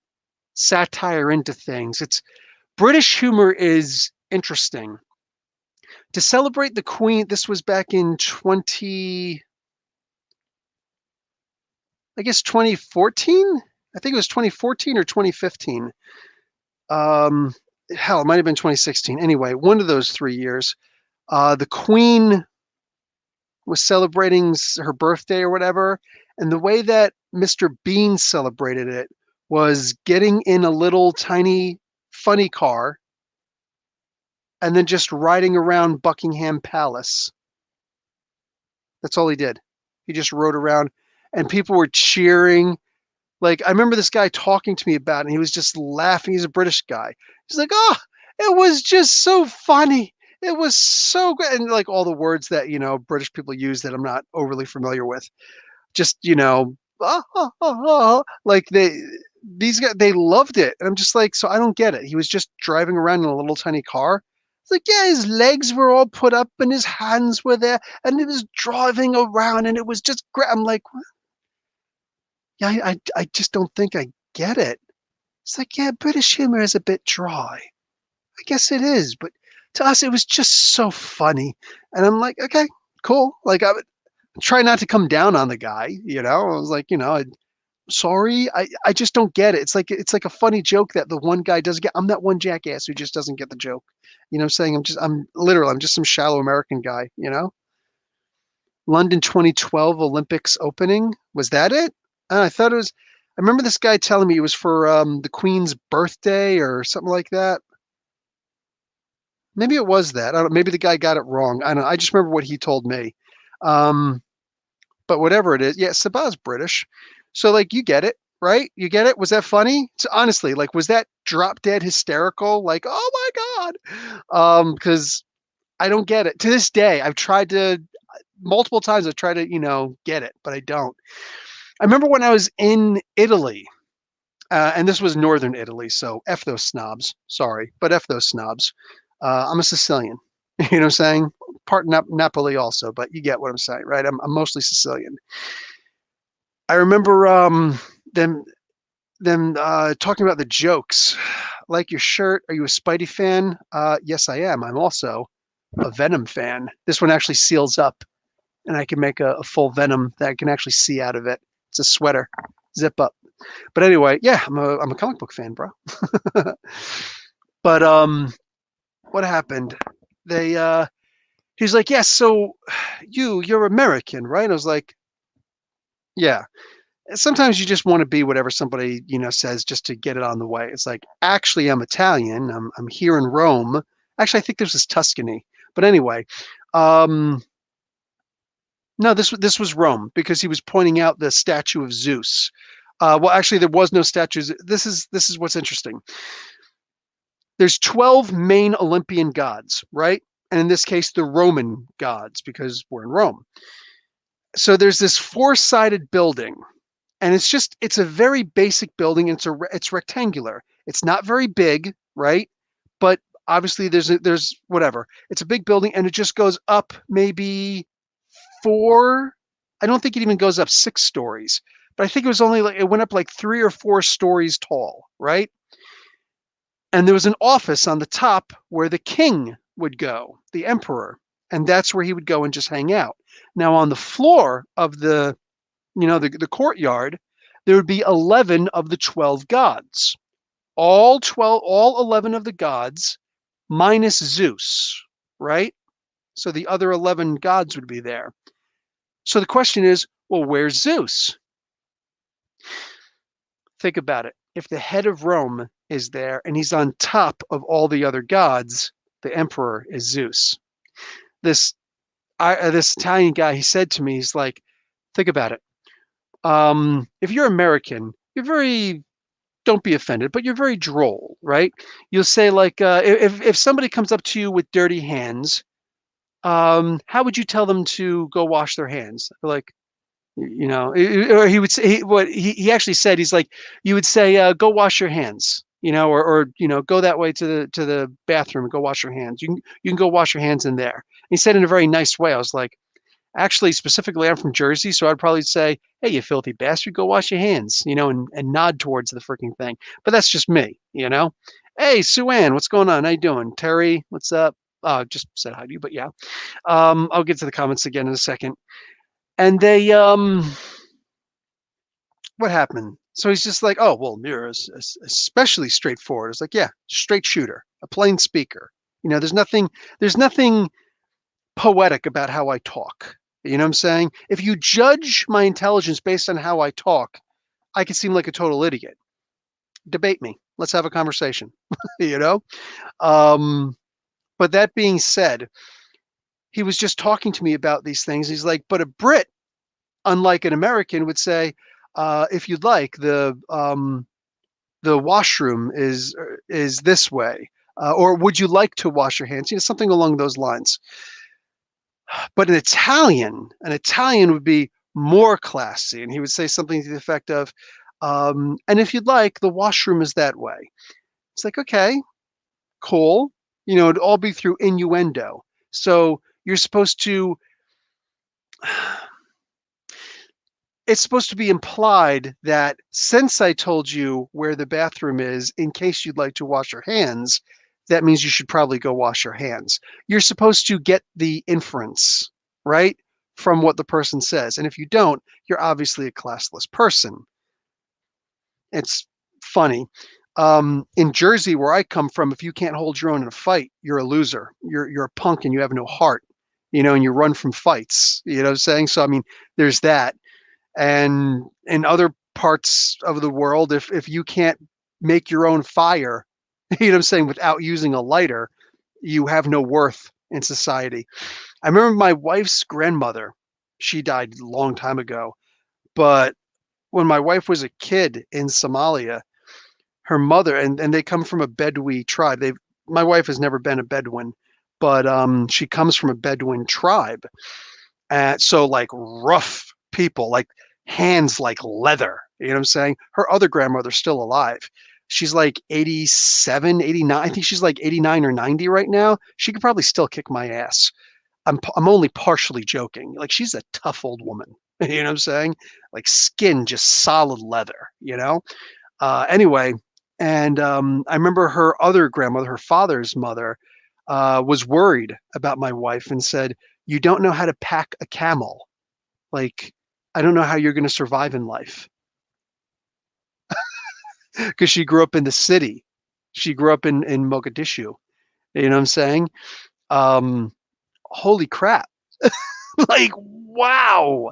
S1: satire into things. It's British humor is interesting. To celebrate the Queen, this was back in 2014. I think it was 2014 or 2015. Um, Hell, it might have been 2016. Anyway, one of those 3 years. The Queen was celebrating her birthday or whatever, and the way that Mr. Bean celebrated it was getting in a little tiny funny car and then just riding around Buckingham Palace. That's all he did. He just rode around and people were cheering. Like, I remember this guy talking to me about it, and he was just laughing. He's a British guy. He's like, oh, it was just so funny. It was so good. And like all the words that, British people use that I'm not overly familiar with. Just, like these guys, they loved it. And I'm just like, so I don't get it. He was just driving around in a little tiny car. It's like, yeah, his legs were all put up and his hands were there and he was driving around and it was just great. I'm like, yeah, I just don't think I get it. It's like, yeah, British humor is a bit dry. I guess it is, but to us, it was just so funny. And I'm like, okay, cool. Like, I would try not to come down on the guy, I was like, sorry, I just don't get it. It's like a funny joke that the one guy doesn't get. I'm that one jackass who just doesn't get the joke. You know what I'm saying? I'm just some shallow American guy. London 2012 Olympics opening. Was that it? I thought it was. I remember this guy telling me it was for the Queen's birthday or something like that. Maybe it was that. I don't know. Maybe the guy got it wrong. I don't know. I just remember what he told me. Um, but whatever it is, yeah, Sabah's British. So like you get it, right? You get it? Was that funny? So honestly, like was that drop dead hysterical? Like, oh my God. Because I don't get it. To this day, I've tried to multiple times I've tried to, get it, but I don't. I remember when I was in Italy, and this was northern Italy, so F those snobs. Sorry, but F those snobs. I'm a Sicilian. You know what I'm saying? Part Napoli also, but you get what I'm saying, right? I'm mostly Sicilian. I remember them talking about the jokes. Like your shirt, are you a Spidey fan? Yes, I am. I'm also a Venom fan. This one actually seals up, and I can make a full Venom that I can actually see out of it. It's a sweater, zip up. But anyway, yeah, I'm a comic book fan, bro. But what happened? They he's like, yeah, so you're American, right? I was like, yeah. sometimes you just want to be whatever somebody, says just to get it on the way. It's like, actually, I'm Italian. I'm here in Rome. Actually, I think this is Tuscany. But anyway, um, no, this was Rome because he was pointing out the statue of Zeus. Well, actually, there was no statues. This is what's interesting. There's 12 main Olympian gods, right? And in this case, the Roman gods, because we're in Rome. So there's this four-sided building, and it's a very basic building. And it's rectangular. It's not very big, right? But obviously there's whatever. It's a big building, and it just goes up maybe four. I don't think it even goes up 6 stories, but I think it was only like it went up like 3 or 4 stories tall, right? And there was an office on the top where the king would go, the emperor, and that's where he would go and just hang out. Now on the floor of the courtyard, there would be 11 of the 12 gods. All 11 of the gods minus Zeus, right? So the other 11 gods would be there. So the question is, well, where's Zeus? Think about it. If the head of Rome is there and he's on top of all the other gods, the emperor is Zeus. This this Italian guy, he said to me, he's like, think about it. If you're American, you're very don't be offended, but you're very droll, right? You'll say like, if somebody comes up to you with dirty hands, how would you tell them to go wash their hands? Like, or he would say what he actually said. He's like, you would say, go wash your hands, or go that way to the bathroom and go wash your hands. You can go wash your hands in there. And he said in a very nice way. I was like, actually, specifically, I'm from Jersey, so I'd probably say, "Hey, you filthy bastard, go wash your hands," and nod towards the freaking thing. But that's just me. Hey, Sue Ann, what's going on? How you doing? Terry, what's up? Just said hi to you, but yeah. I'll get to the comments again in a second. And they, what happened? So he's just like, "Oh, well, you're especially straightforward." It's like, yeah, straight shooter, a plain speaker. There's nothing poetic about how I talk. You know what I'm saying? If you judge my intelligence based on how I talk, I could seem like a total idiot. Debate me. Let's have a conversation. you know? Um, but that being said, he was just talking to me about these things. He's like, but a Brit, unlike an American, would say, if you'd like, the washroom is this way. Or would you like to wash your hands? Something along those lines. But an Italian would be more classy, and he would say something to the effect of, and if you'd like, the washroom is that way. It's like, okay, cool. It'd all be through innuendo. So you're supposed to, it's supposed to be implied that since I told you where the bathroom is, in case you'd like to wash your hands, that means you should probably go wash your hands. You're supposed to get the inference, right, from what the person says. And if you don't, you're obviously a classless person. It's funny. In Jersey, where I come from, if you can't hold your own in a fight, you're a loser. You're a punk and you have no heart, and you run from fights. You know what I'm saying? So I mean, there's that. And in other parts of the world, if you can't make your own fire, you know what I'm saying, without using a lighter, you have no worth in society. I remember my wife's grandmother, she died a long time ago, but when my wife was a kid in Somalia, her mother, and they come from a Bedouin tribe. My wife has never been a Bedouin, but she comes from a Bedouin tribe. So like rough people, like hands like leather. You know what I'm saying? Her other grandmother's still alive. She's like 87, 89. I think she's like 89 or 90 right now. She could probably still kick my ass. I'm only partially joking. Like she's a tough old woman. You know what I'm saying? Like skin just solid leather. Anyway, and I remember her other grandmother, her father's mother, was worried about my wife and said, "You don't know how to pack a camel. Like, I don't know how you're going to survive in life." Because she grew up in the city. She grew up in Mogadishu. You know what I'm saying? Um, Holy crap. Like, wow.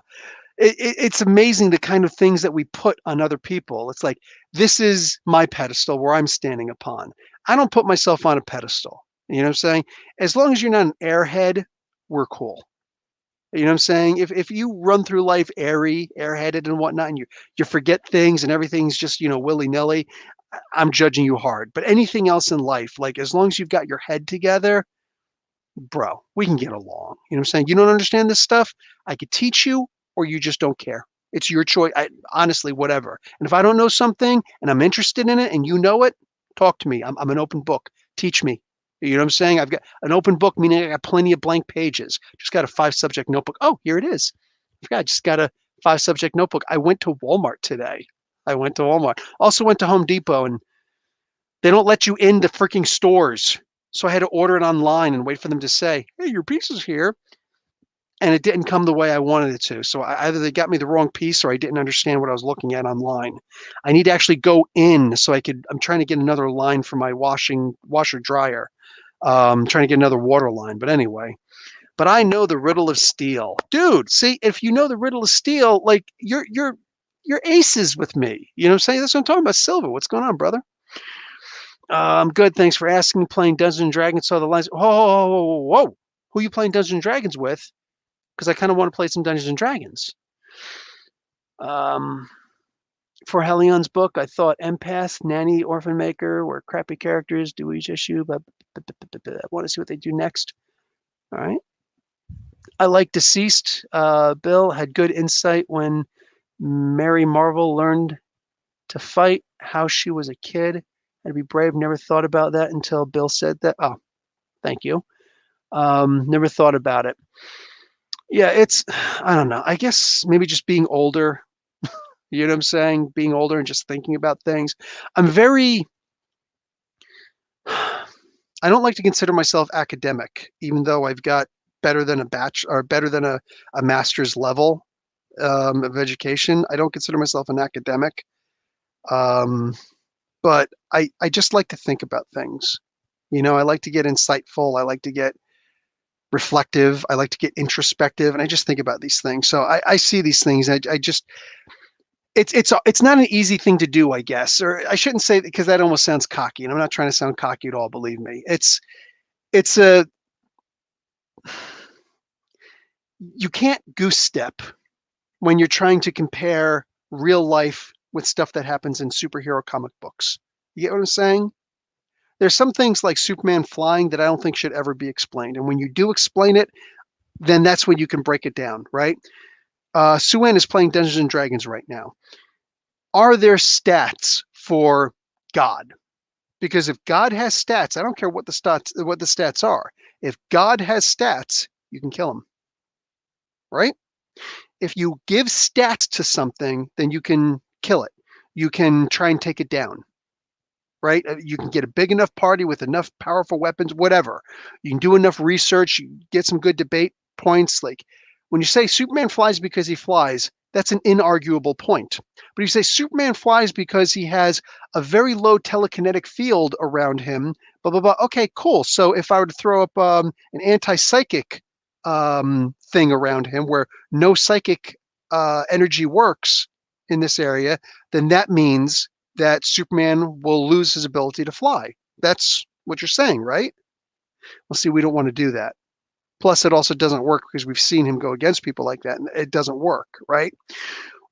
S1: it's amazing the kind of things that we put on other people. It's like, this is my pedestal where I'm standing upon. I don't put myself on a pedestal. You know what I'm saying? As long as you're not an airhead, we're cool. You know what I'm saying? If you run through life airy, airheaded and whatnot, and you forget things and everything's just, willy nilly, I'm judging you hard. But anything else in life, like as long as you've got your head together, bro, we can get along. You know what I'm saying? You don't understand this stuff? I could teach you, or you just don't care. It's your choice. Honestly, whatever. And if I don't know something and I'm interested in it and you know it, talk to me. I'm an open book. Teach me. You know what I'm saying? I've got an open book, meaning I got plenty of blank pages. Just got a 5 subject notebook. Oh, here it is. I forgot. I just got a 5 subject notebook. I went to Walmart today. I went to Walmart. Also went to Home Depot, and they don't let you in the freaking stores. So I had to order it online and wait for them to say, hey, your piece is here. And it didn't come the way I wanted it to. So either they got me the wrong piece or I didn't understand what I was looking at online. I need to actually go in so I'm trying to get another line for my washer dryer. Trying to get another water line. But anyway, but I know the riddle of steel. Dude, see, if you know the riddle of steel, like you're aces with me. You know what I'm saying? That's what I'm talking about. Silver, what's going on, brother? I'm good. Thanks for asking. Playing Dungeons and Dragons. Saw the lines. Whoa. Who are you playing Dungeons and Dragons with? Because I kind of want to play some Dungeons and Dragons. Um, for Helion's book, I thought Empath, Nanny, Orphan Maker were crappy characters. Do each issue, but I want to see what they do next. All right. I like Deceased. Bill had good insight when Mary Marvel learned to fight, how she was a kid, had to be brave. Never thought about that until Bill said that. Oh, thank you. Never thought about it. Yeah, I don't know. I guess maybe just being older, you know what I'm saying? Being older and just thinking about things. I'm very, I don't like to consider myself academic, even though I've got better than a better than a master's level of education. I don't consider myself an academic. Um, but I just like to think about things. I like to get insightful. I like to get reflective. I like to get introspective, and I just think about these things. So I see these things. I just it's not an easy thing to do, I guess, or I shouldn't say, because that almost sounds cocky, and I'm not trying to sound cocky at all. Believe me, it's a you can't goose step when you're trying to compare real life with stuff that happens in superhero comic books. You get what I'm saying? There's some things like Superman flying that I don't think should ever be explained, and when you do explain it, then that's when you can break it down, right? Suen is playing Dungeons and Dragons right now. Are there stats for God? Because if God has stats, I don't care what the stats are. If God has stats, you can kill him, right? If you give stats to something, then you can kill it. You can try and take it down, right? You can get a big enough party with enough powerful weapons, whatever. You can do enough research, you get some good debate points. Like when you say Superman flies because he flies, that's an inarguable point. But if you say Superman flies because he has a very low telekinetic field around him, blah, blah, blah. Okay, cool. So if I were to throw up an anti-psychic thing around him where no psychic energy works in this area, then that means that Superman will lose his ability to fly. That's what you're saying, right? Well, see, we don't want to do that. Plus, it also doesn't work because we've seen him go against people like that, and it doesn't work, right?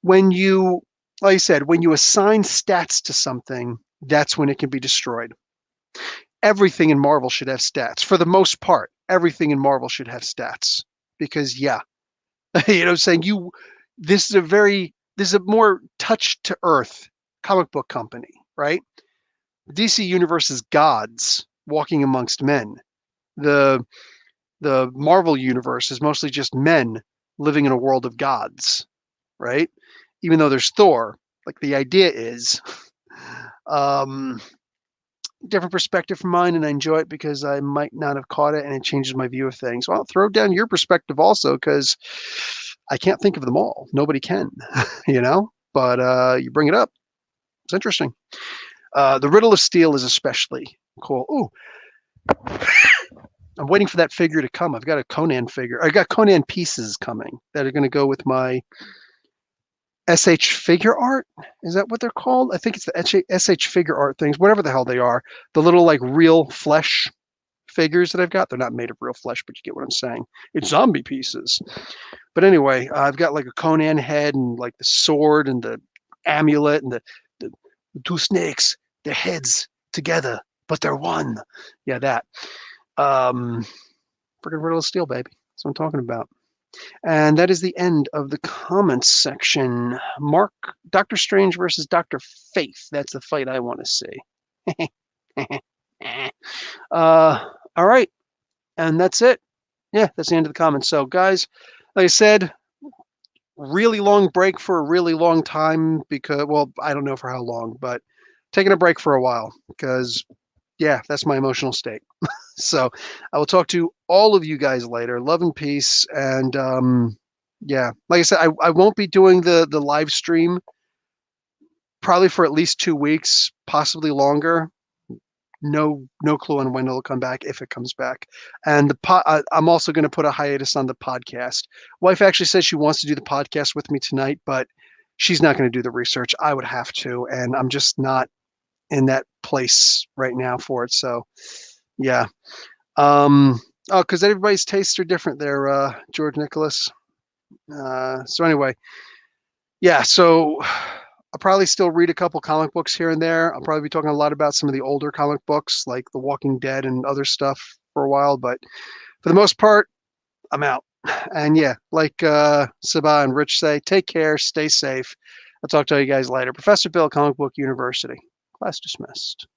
S1: When you, like I said, when you assign stats to something, that's when it can be destroyed. Everything in Marvel should have stats. For the most part, everything in Marvel should have stats. Because, yeah, you know what I'm saying? This is a more touch to earth comic book company, right? DC Universe is gods walking amongst men. The the Marvel universe is mostly just men living in a world of gods, right? Even though there's Thor, like the idea is um, different perspective from mine, and I enjoy it because I might not have caught it, and it changes my view of things. Well, I'll throw down your perspective also because I can't think of them all. Nobody can, you know. But you bring it up. It's interesting. The Riddle of Steel is especially cool. Ooh, I'm waiting for that figure to come. I've got a Conan figure. I got Conan pieces coming that are going to go with my SH figure art. Is that what they're called? I think it's the SH figure art things, whatever the hell they are. The little like real flesh figures that I've got. They're not made of real flesh, but you get what I'm saying. It's zombie pieces. But anyway, I've got like a Conan head and like the sword and the amulet and the two snakes, their heads together, but they're one. Yeah, that. Um, Freaking Riddle of Steel, baby. That's what I'm talking about. And that is the end of the comments section. Mark, Doctor Strange versus Dr. Faith. That's the fight I want to see. All right. And that's it. Yeah, that's the end of the comments. So, guys, like I said, really long break for a really long time because, well, I don't know for how long, but taking a break for a while because, yeah, that's my emotional state. So I will talk to all of you guys later. Love and peace. And yeah, like I said, I won't be doing the live stream probably for at least 2 weeks, possibly longer. No clue on when it'll come back, if it comes back. And I'm also going to put a hiatus on the podcast. Wife actually says she wants to do the podcast with me tonight, but she's not going to do the research. I would have to, and I'm just not in that place right now for it. So yeah. Oh, because everybody's tastes are different there, George Nicholas. So anyway, yeah, so I'll probably still read a couple comic books here and there. I'll probably be talking a lot about some of the older comic books like The Walking Dead and other stuff for a while, but for the most part, I'm out. And yeah, like Sabah and Rich say, take care, stay safe. I'll talk to you guys later. Professor Bill, Comic Book University. Class dismissed.